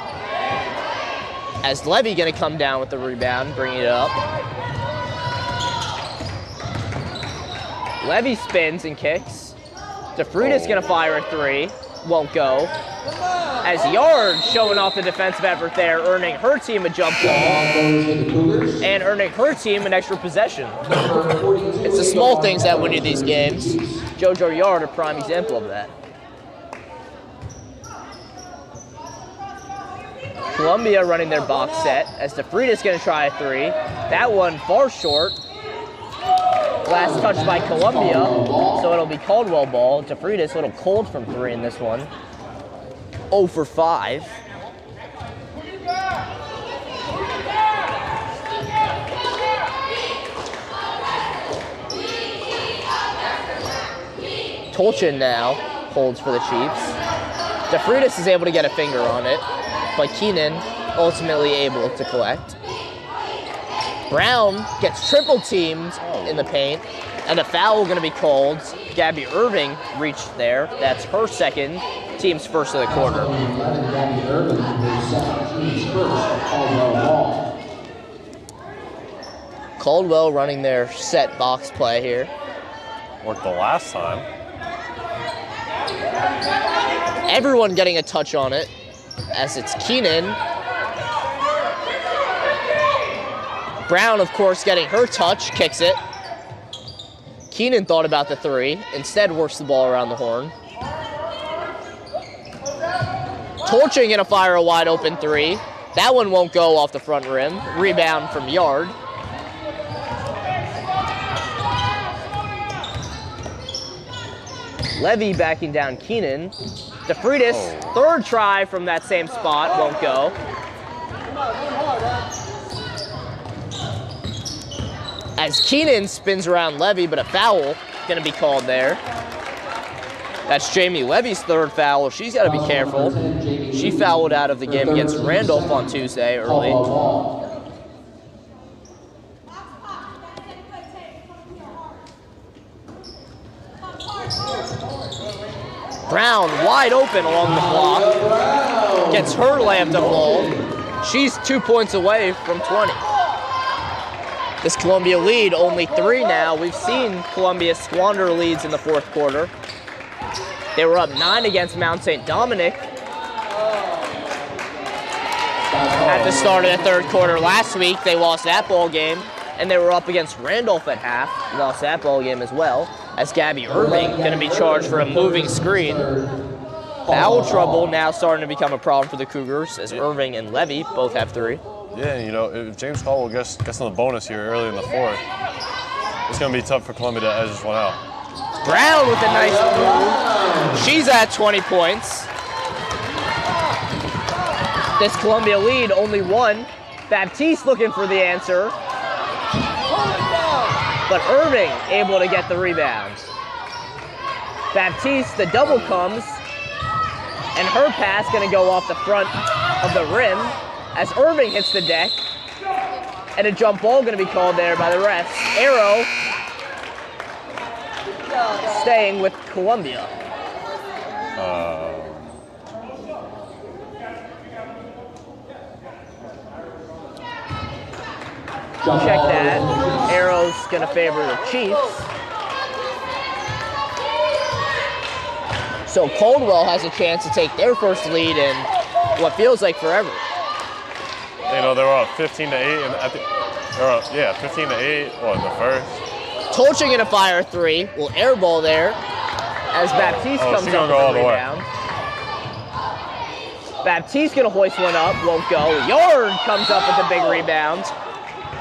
Speaker 1: As Levy gonna come down with the rebound, bring it up. Levy spins and kicks. DeFrida's gonna fire a 3, won't go. As Yard showing off the defensive effort there, earning her team a jump ball and earning her team an extra possession. It's the small things that win you these games. JoJo Yard, a prime example of that. Columbia running their box set as DeFrida's gonna try a 3. That one far short. Last touch by Columbia, so it'll be Caldwell ball. DeFrida's a little cold from 3 in this one. 0 for 5. Tolchin now holds for the Chiefs. DeFridas is able to get a finger on it, but Keenan ultimately able to collect. Brown gets triple teamed in the paint, and a foul going to be called. Gabby Irving reached there. That's her second, team's first of the quarter.
Speaker 3: Gabby Irving, her second, team's first, Caldwell ball.
Speaker 1: Caldwell running their set box play here.
Speaker 2: Worked the last time.
Speaker 1: Everyone getting a touch on it, as it's Keenan. Brown, of course, getting her touch, kicks it. Keenan thought about the three, instead works the ball around the horn. Tolching gonna fire a wide open three. That one won't go off the front rim. Rebound from Yard. Levy backing down Keenan. DeFreitas, third try from that same spot, won't go. As Keenan spins around Levy, but a foul gonna be called there. That's Jamie Levy's third foul. She's gotta be careful. She fouled out of the game against Randolph on Tuesday early. Brown wide open along the block. Gets her layup to fall. She's 2 points away from 20. This Columbia lead, only 3 now. We've seen Columbia squander leads in the fourth quarter. They were up 9 against Mount St. Dominic at the start of the third quarter last week. They lost that ball game, and they were up against Randolph at half. Lost that ball game as well, as Gabby Irving going to be charged for a moving screen. Foul trouble now starting to become a problem for the Cougars, as Irving and Levy both have 3.
Speaker 2: Yeah, you know, if James Caldwell gets on the bonus here early in the fourth, it's going to be tough for Columbia to edge this one out.
Speaker 1: Brown with a nice move. She's at 20 points. This Columbia lead, only 1. Baptiste looking for the answer. But Irving able to get the rebound. Baptiste, the double comes, and her pass going to go off the front of the rim as Irving hits the deck, and a jump ball going to be called there by the refs. Arrow staying with Columbia. Check that. Arrow's going to favor the Chiefs. So Caldwell has a chance to take their first lead in what feels like forever.
Speaker 2: You know, they were up 15-8, and I think they were up, 15-8 in the first.
Speaker 1: Tolching gonna fire a 3. Will airball there as Baptiste comes up with the rebound. Baptiste gonna hoist one up, won't go. Yard comes up with a big rebound,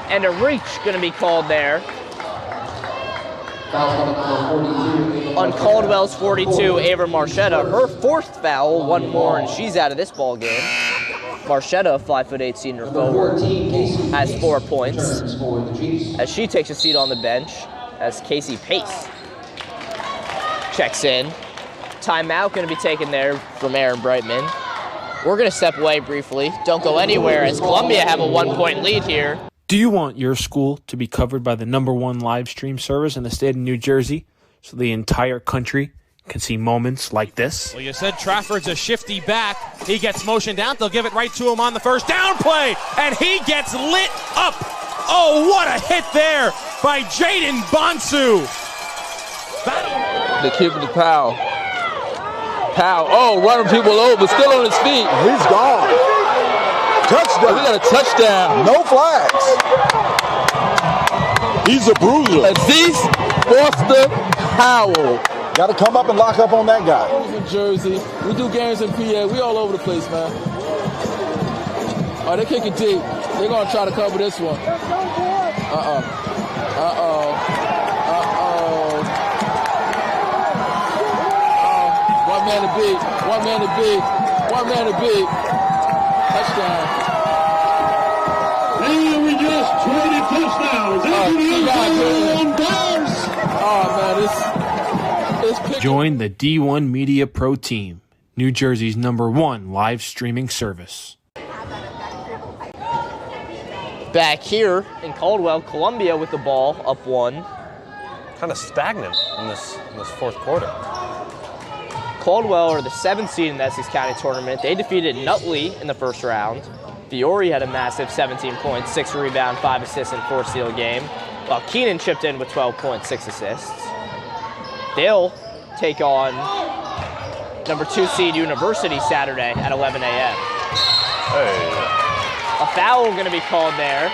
Speaker 1: and a reach gonna be called there. On Caldwell's 42, Ava Marchetta, her 4th foul, 1 more, and she's out of this ball game. Marchetta, 5'8" senior forward, has 4 points as she takes a seat on the bench as Casey Pace checks in. Timeout going to be taken there from Aaron Brightman. We're going to step away briefly. Don't go anywhere as Columbia have a 1-point lead here.
Speaker 8: Do you want your school to be covered by the #1 live stream service in the state of New Jersey so the entire country can see moments like this?
Speaker 9: Well, you said Trafford's a shifty back. He gets motioned out. They'll give it right to him on the first down play, and he gets lit up. Oh, what a hit there by Jaden Bonsu.
Speaker 10: The kid with the Powell. Oh, running people over, still on his feet.
Speaker 11: He's gone. Touchdown.
Speaker 10: We got a touchdown.
Speaker 11: No flags. He's a bruiser.
Speaker 10: Aziz Foster Powell.
Speaker 11: Got to come up and lock up on that guy.
Speaker 10: In Jersey. We do games in PA. We all over the place, man. Oh, they kick it deep. They're going to try to cover this one. One man to beat. Touchdown.
Speaker 18: And we just traded touchdowns.
Speaker 8: Join the D1 Media Pro Team, New Jersey's #1 live streaming service.
Speaker 1: Back here in Caldwell, Columbia with the ball, up 1.
Speaker 2: Kind of stagnant in this fourth quarter.
Speaker 1: Caldwell are the 7th seed in the Essex County tournament. They defeated Nutley in the first round. Fiore had a massive 17 points, 6 rebounds, 5 assists, and 4 steal game, while Keenan chipped in with 12 points, 6 assists. They'll take on number 2 seed University Saturday at 11 a.m.
Speaker 2: Hey.
Speaker 1: A foul going to be called there.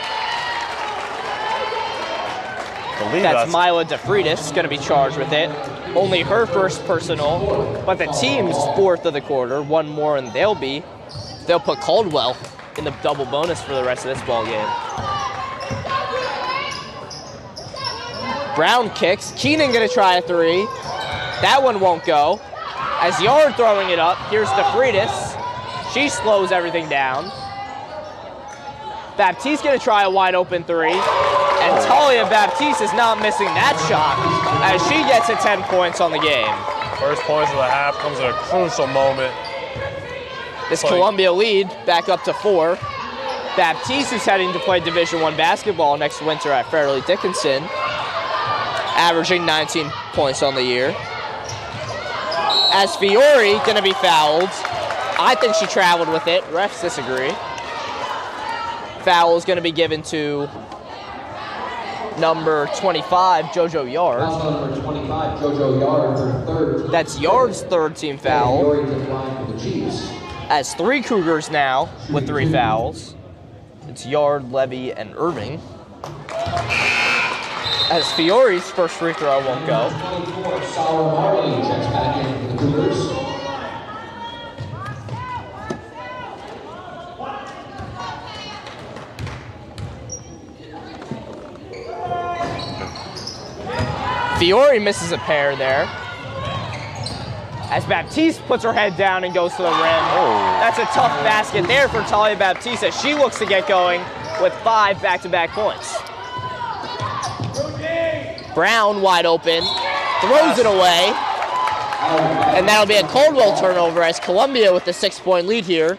Speaker 1: That's Mila DeFreitas going to be charged with it. Only her first personal, but the team's 4th of the quarter. 1 more and they'll put Caldwell in the double bonus for the rest of this ball game. Brown kicks. Keenan going to try a 3. That one won't go. As Yard throwing it up, here's DeFreitas. She slows everything down. Baptiste going to try a wide open 3. And Talia Baptiste is not missing that shot as she gets to 10 points on the game.
Speaker 2: First points of the half comes at a crucial moment.
Speaker 1: This Columbia lead back up to 4. Baptiste is heading to play Division I basketball next winter at Fairleigh Dickinson, averaging 19 points on the year. As Fiore going to be fouled. I think she traveled with it. Refs disagree. Foul is going to be given to number 25, JoJo Yard.
Speaker 3: Number 25, JoJo Yard, her 3rd.
Speaker 1: That's Yard's 3rd team foul. As 3 Cougars now with 3 fouls. It's Yard, Levy, and Irving. As Fiore's first free throw won't go.
Speaker 3: 24, Sarah Marley checks back in for the Cougars.
Speaker 1: Fiore misses a pair there. As Baptiste puts her head down and goes to the rim. That's a tough basket there for Talia Baptiste as she looks to get going with 5 back-to-back points. Brown wide open, throws it away, and that'll be a Caldwell turnover as Columbia with the 6-point lead here,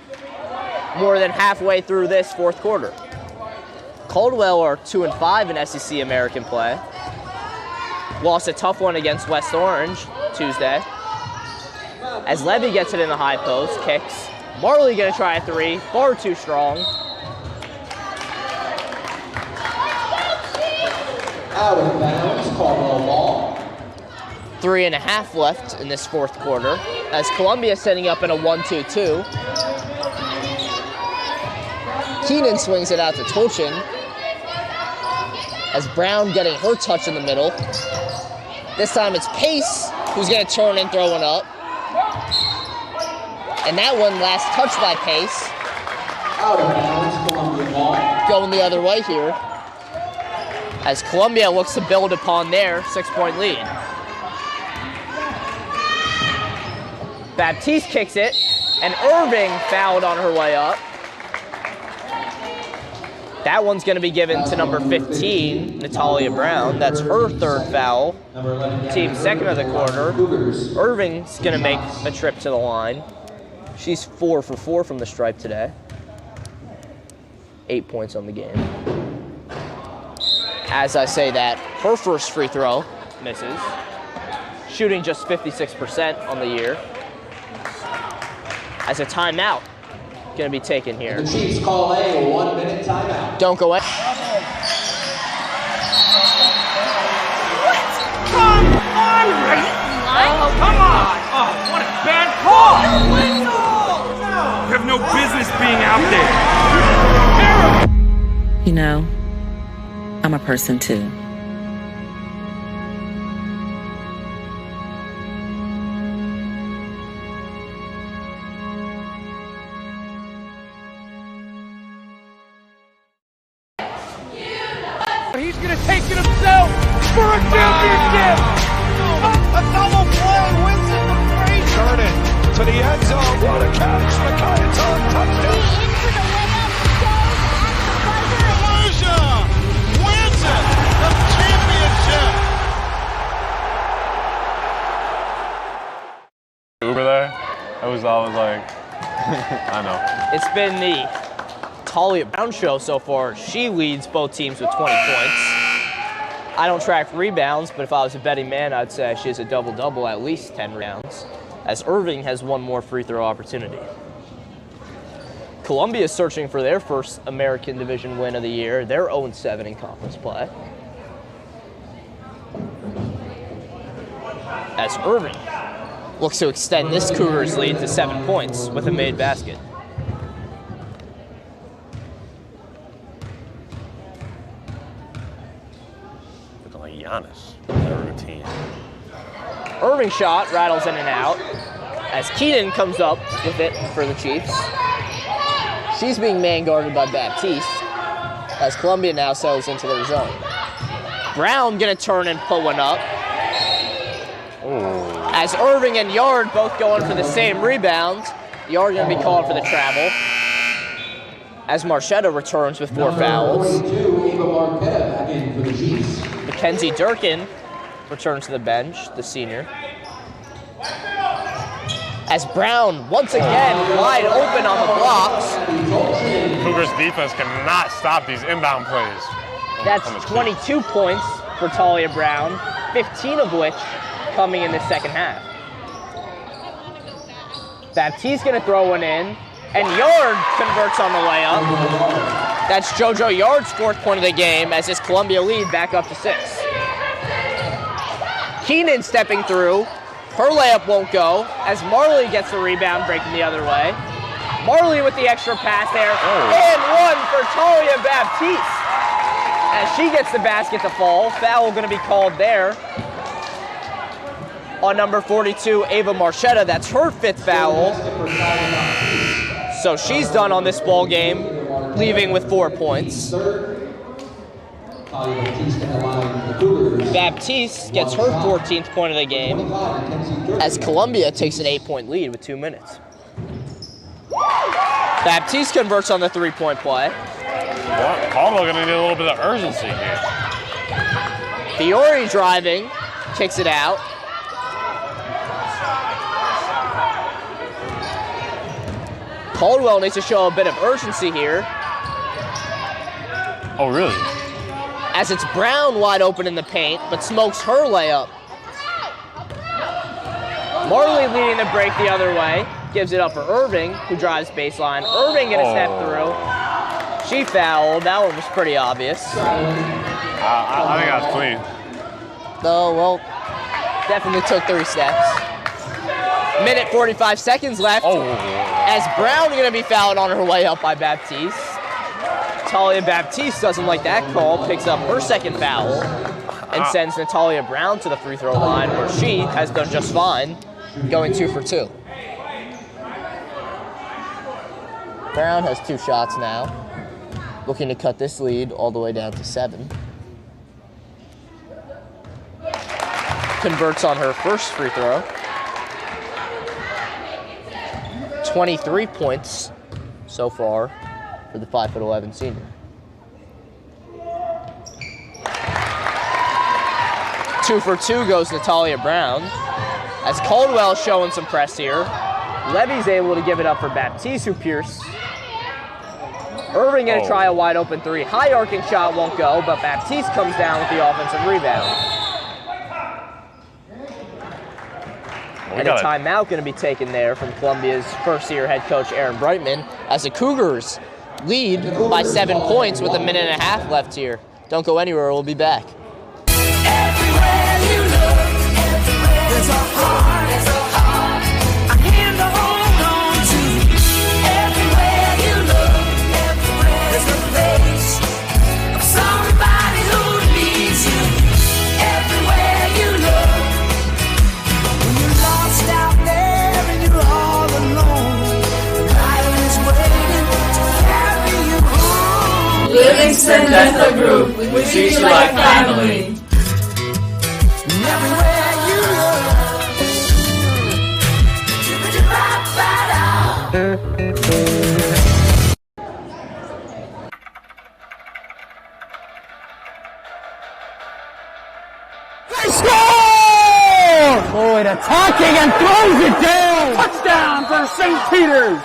Speaker 1: more than halfway through this 4th quarter. Caldwell are 2-5 in SEC American play. Lost a tough one against West Orange Tuesday. As Levy gets it in the high post, kicks. Marley gonna try a 3, far too strong.
Speaker 3: Out of bounds, Caldwell ball.
Speaker 1: 3.5 left in this 4th quarter. As Columbia setting up in a 1-2-2. Keenan swings it out to Tolchin. As Brown getting her touch in the middle. This time it's Pace who's gonna turn and throw one up. And that one last touched by Pace.
Speaker 3: Out of bounds, Columbia ball.
Speaker 1: Going the other way here. As Columbia looks to build upon their 6-point lead. Baptiste kicks it, and Irving fouled on her way up. That one's going to be given to number 15, Natalia Brown. That's her 3rd foul. Team 2nd of the quarter. Irving's going to make a trip to the line. She's 4 for 4 from the stripe today. 8 points on the game. As I say that, her first free throw misses. Shooting just 56% on the year. As a timeout going to be taken here.
Speaker 3: The Chiefs call a 1-minute timeout.
Speaker 1: Don't go away.
Speaker 13: Come on, right? Oh, come on! Oh, what a bad call! You have no business being out there.
Speaker 16: You know, I'm a person too.
Speaker 13: He's gonna take it himself for a championship!
Speaker 12: A double play wins it from Frazier. Turn it to the end zone. What a catch! Micaiah touchdown. Frazier wins it. The championship.
Speaker 2: Uber there, I was like, I know.
Speaker 1: It's been the Talia Brown show so far. She leads both teams with 20 points. I don't track rebounds, but if I was a betting man, I'd say she has a double-double, at least 10 rebounds, as Irving has one more free throw opportunity. Columbia is searching for their first American Division win of the year. They're 0-7 in conference play. As Irving looks to extend this Cougars lead to 7 points with a made basket.
Speaker 2: Looking like Giannis, their routine.
Speaker 1: Irving shot rattles in and out as Keenan comes up with it for the Chiefs. She's being man-guarded by Baptiste as Columbia now settles into their zone. Brown gonna turn and put one up.
Speaker 2: Oh.
Speaker 1: As Irving and Yard both going for the same rebound. Yard gonna be called for the travel. As Marchetta returns with 4 fouls. Mackenzie Durkin returns to the bench, the senior. As Brown, once again, wide open on the blocks.
Speaker 2: Cougars defense cannot stop these inbound plays.
Speaker 1: That's 22 points for Talia Brown, 15 of which coming in the second half. Baptiste gonna throw one in, and Yard converts on the layup. That's JoJo Yard's 4th point of the game as his Columbia lead back up to 6. Keenan stepping through. Her layup won't go as Marley gets the rebound, breaking the other way. Marley with the extra pass there, and one for Talia Baptiste. As she gets the basket to fall, foul going to be called there on number 42, Ava Marchetta. That's her 5th foul. So she's done on this ball game, leaving with 4 points. Baptiste gets her 14th point of the game as Columbia takes an 8-point lead with 2 minutes. Baptiste converts on the 3-point play.
Speaker 2: Well, Caldwell gonna need a little bit of urgency here.
Speaker 1: Fiore driving, kicks it out. Caldwell needs to show a bit of urgency here.
Speaker 2: Oh, really?
Speaker 1: As it's Brown wide open in the paint, but smokes her layup. Marley leading the break the other way. Gives it up for Irving, who drives baseline. Irving gonna step through. She fouled. That one was pretty obvious.
Speaker 2: I think that's clean.
Speaker 1: Oh, well, definitely took 3 steps. Minute 45 seconds left. As Brown gonna be fouled on her way up by Baptiste. Natalia Baptiste doesn't like that call, picks up her 2nd foul, and sends Natalia Brown to the free throw line, where she has done just fine, going 2 for 2. Brown has 2 shots now, looking to cut this lead all the way down to 7. Converts on her first free throw. 23 points so far for the 5'11" senior. Two for 2 goes Natalia Brown. As Caldwell showing some press here, Levy's able to give it up for Baptiste, who pierced. Irving gonna try a wide open 3. High arcing shot won't go, but Baptiste comes down with the offensive rebound. And a timeout going to be taken there from Columbia's first-year head coach, Aaron Brightman, as the Cougars lead by 7 points with 1.5 minutes left here. Don't go anywhere, we'll be back.
Speaker 4: Everywhere you look, there's a heart, a hand to hold on to. Everywhere you look, there's a face of somebody who needs you. Everywhere you look, when you're lost out there and you're all alone, life is waiting to carry you home.
Speaker 17: Livingston Dental Group, we treat you like family.
Speaker 4: Everywhere you look,
Speaker 5: They score! Boyd attacking and throws it down! Touchdown for St. Peter's!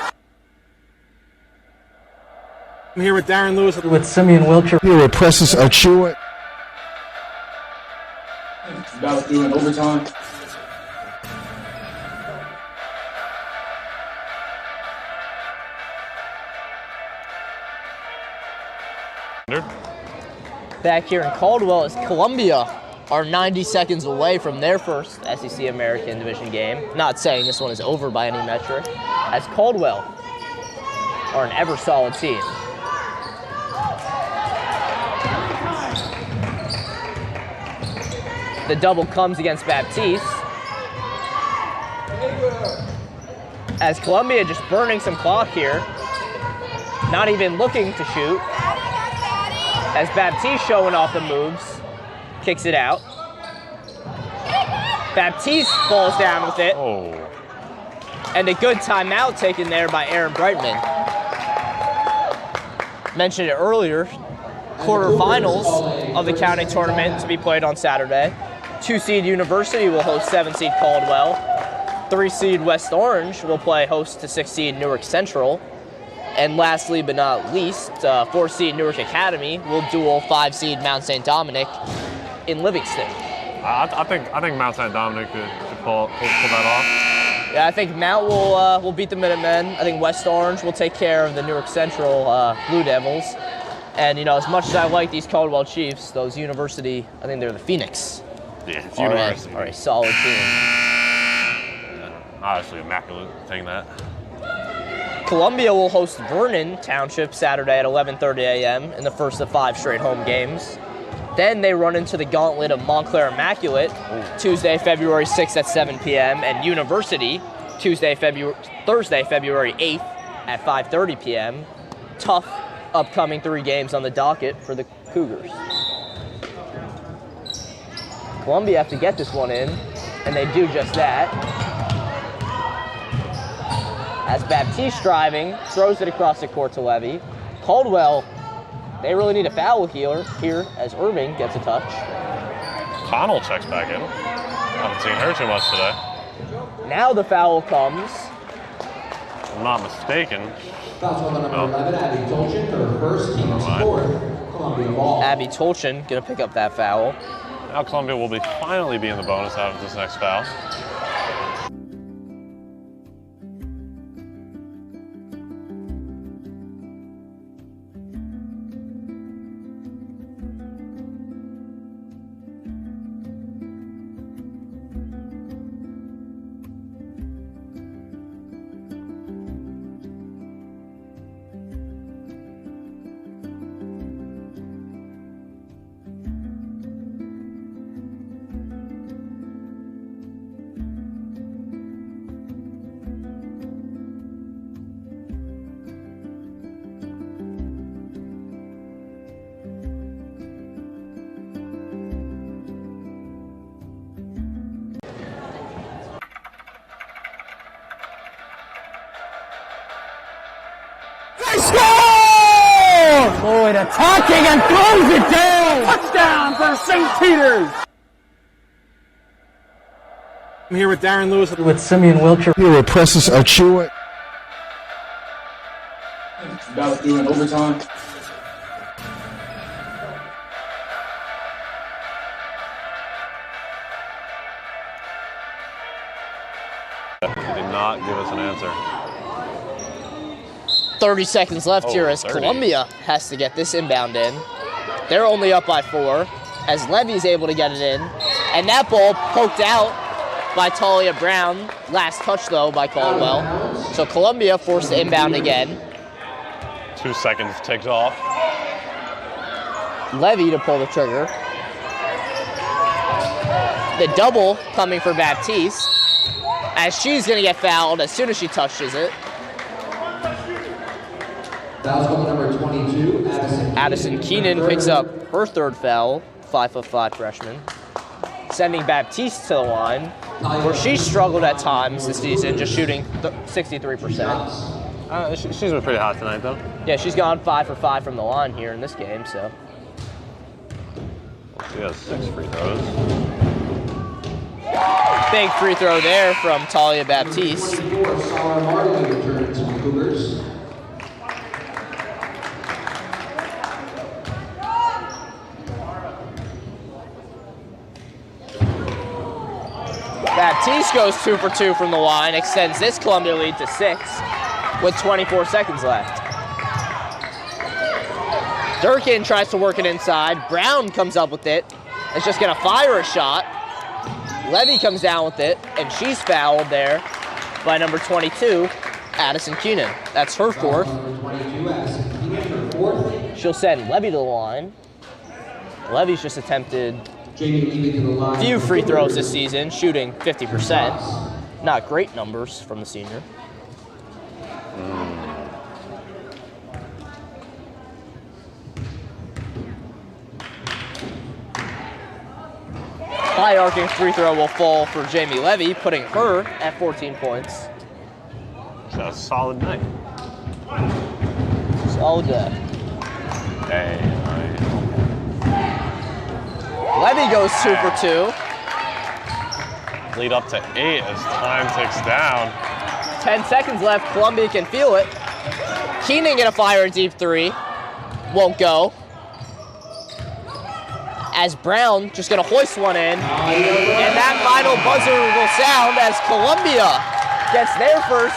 Speaker 8: I'm here with Darren Lewis.
Speaker 5: With Simeon Wilcher.
Speaker 11: Here with Precious Achua.
Speaker 15: About doing overtime.
Speaker 1: Back here in Caldwell is Columbia are 90 seconds away from their first SEC American Division game. Not saying this one is over by any metric, as Caldwell are an ever solid team. The double comes against Baptiste, as Columbia just burning some clock here, not even looking to shoot, as Baptiste showing off the moves, kicks it out. Baptiste falls down with it.
Speaker 2: Oh.
Speaker 1: And a good timeout taken there by Aaron Brightman. Mentioned it earlier, quarterfinals of the county tournament to be played on Saturday. 2-seed University will host 7-seed Caldwell. 3-seed West Orange will play host to 6-seed Newark Central. And lastly but not least, 4-seed Newark Academy will duel 5-seed Mount St. Dominic in Livingston.
Speaker 2: I think Mount St. Dominic could pull that off.
Speaker 1: Yeah, I think Mount will beat the Minutemen. I think West Orange will take care of the Newark Central Blue Devils. And you know, as much as I like these Caldwell Chiefs, those University, I think they're the Phoenix.
Speaker 2: Yeah, it's University.
Speaker 1: Are a solid team.
Speaker 2: Yeah, obviously immaculate saying that.
Speaker 1: Columbia will host Vernon Township Saturday at 11:30 a.m. in the first of 5 straight home games. Then they run into the gauntlet of Montclair Immaculate Tuesday, February 6th at 7 p.m. and University Thursday, February 8th at 5:30 p.m. Tough upcoming 3 games on the docket for the Cougars. Columbia have to get this one in, and they do just that. As Baptiste driving, throws it across the court to Levy. Caldwell, they really need a foul here as Irving gets a touch.
Speaker 2: Connell checks back in. Haven't seen her too much today.
Speaker 1: Now the foul comes.
Speaker 2: If I'm not mistaken.
Speaker 3: Foul on number 11, Abby Tolchin, her first, team's fourth. Columbia ball.
Speaker 1: Abby Tolchin gonna pick up that foul.
Speaker 2: Now Columbia will finally be in the bonus after this next foul.
Speaker 5: Boyd attacking and throws it down! Touchdown for St. Peter's!
Speaker 8: I'm here with Darren Lewis.
Speaker 5: With Simeon Wilcher.
Speaker 11: Here with Precious Achua.
Speaker 15: About doing overtime.
Speaker 2: He did not give us an answer.
Speaker 1: 30 seconds left here as
Speaker 2: 30.
Speaker 1: Columbia has to get this inbound in. They're only up by 4 as Levy's able to get it in. And that ball poked out by Talia Brown. Last touch though by Caldwell. So Columbia forced to inbound again.
Speaker 2: 2 seconds ticks off.
Speaker 1: Levy to pull the trigger. The double coming for Baptiste as she's gonna get fouled as soon as she touches it.
Speaker 3: Foul's on number 22,
Speaker 1: Addison Keenan picks up her 3rd foul, 5'5" freshman, sending Baptiste to the line, where she struggled at times this season, just shooting 63%.
Speaker 2: She's been pretty hot tonight, though.
Speaker 1: Yeah, she's gone 5 for 5 from the line here in this game, so.
Speaker 2: She has 6 free throws.
Speaker 1: Big free throw there from Talia Baptiste.
Speaker 3: Sarah Marley returns to the Cougars.
Speaker 1: Baptiste goes 2 for 2 from the line, extends this Columbia lead to 6 with 24 seconds left. Durkin tries to work it inside. Brown comes up with it. Is just going to fire a shot. Levy comes down with it, and she's fouled there by number 22, Addison Keenan. That's her fourth. She'll send Levy to the line. Levy's just attempted a few free throws this season, shooting 50%. Not great numbers from the senior. High arcing free throw will fall for Jamie Levy, putting her at 14 points.
Speaker 2: That's a solid night.
Speaker 1: Solid day.
Speaker 2: Hey,
Speaker 1: Levy goes 2 for 2.
Speaker 2: Lead up to 8 as time ticks down.
Speaker 1: 10 seconds left. Columbia can feel it. Keenan gonna fire a deep three. Won't go. As Brown just gonna hoist one in. And that final buzzer will sound as Columbia gets their first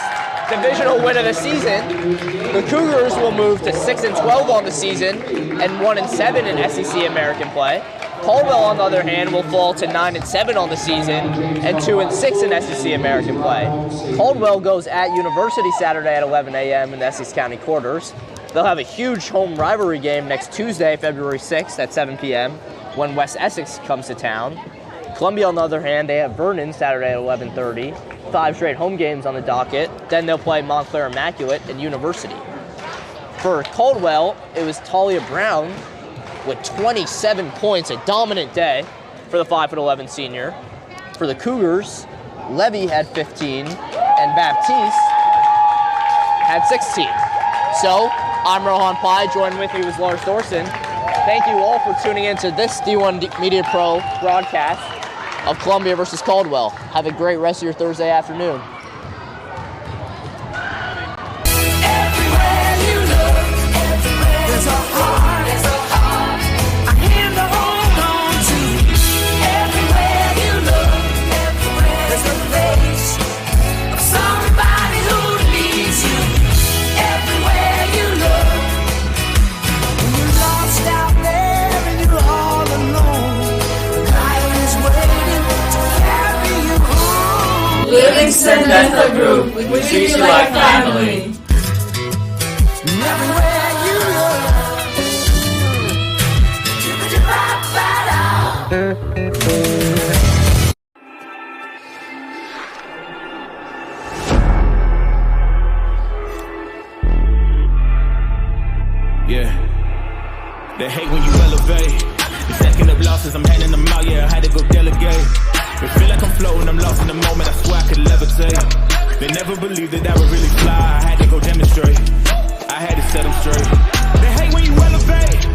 Speaker 1: divisional win of the season. The Cougars will move to 6-12 on the season and 1-7 in SEC American play. Caldwell, on the other hand, will fall to 9-7 on the season and 2-6 in SEC American play. Caldwell goes at University Saturday at 11 a.m. in the Essex County quarters. They'll have a huge home rivalry game next Tuesday, February 6th at 7 p.m. when West Essex comes to town. Columbia, on the other hand, they have Vernon Saturday at 11:30. 5 straight home games on the docket. Then they'll play Montclair Immaculate and University. For Caldwell, it was Talia Brown with 27 points, a dominant day for the 5'11" senior. For the Cougars, Levy had 15 and Baptiste had 16. So, I'm Rohan Pai, joined with me was Lars Thorson. Thank you all for tuning in to this D1 Media Pro broadcast of Columbia versus Caldwell. Have a great rest of your Thursday afternoon.
Speaker 4: Everywhere you look, there's a heart, there's a heart. I hand to hold on to. Everywhere you look, there's a face of somebody who needs you. Everywhere you look, when you're lost out there and you're all alone, life is waiting to carry you home.
Speaker 17: Livingston Dental Group, we treat you like family.
Speaker 4: Everywhere you look,
Speaker 7: Yeah. They hate when you elevate. You're stacking up losses, I'm handing them out, yeah, I had to go delegate. It feel like I'm floating, I'm lost in the moment, I swear I could levitate. They never believed that I would really fly, I had to go demonstrate. I had to set them straight. They hate when you elevate.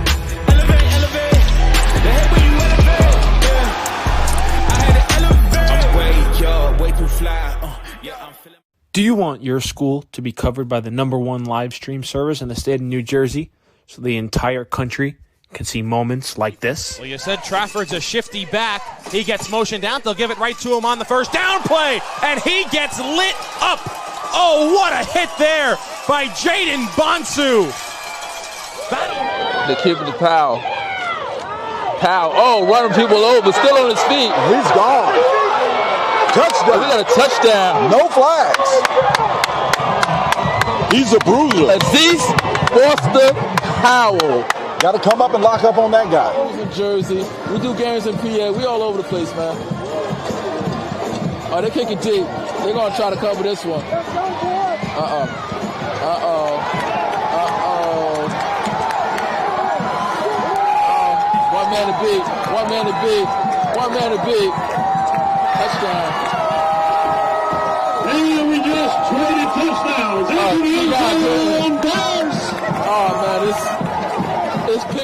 Speaker 7: Elevate, elevate. They hate when you elevate. Yeah. I had to elevate. I'm way too fly. Yeah, I'm feeling.
Speaker 8: Do you want your school to be covered by the #1 live stream service in the state of New Jersey so the entire country can see moments like this?
Speaker 9: Well, you said Trafford's a shifty back. He gets motioned out. They'll give it right to him on the first down play, and he gets lit up. Oh, what a hit there by Jaden Bonsu.
Speaker 10: The kid with the Powell. Oh, running people over, still on his feet.
Speaker 11: He's gone. Touchdown.
Speaker 10: We got a touchdown.
Speaker 11: No flags. He's a bruiser.
Speaker 10: Aziz Foster Powell.
Speaker 11: Got to come up and lock up on that guy.
Speaker 10: In Jersey. We do games in PA. We all over the place, man. Oh, they're kicking deep. They're going to try to cover this one. One man to beat. Touchdown.
Speaker 18: And we just traded touchdowns.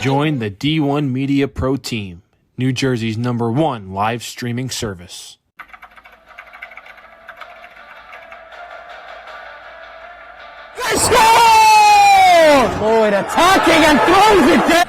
Speaker 8: Join the D1 Media Pro team, New Jersey's #1 live streaming service.
Speaker 5: They score! Boyd attacking and throws it down.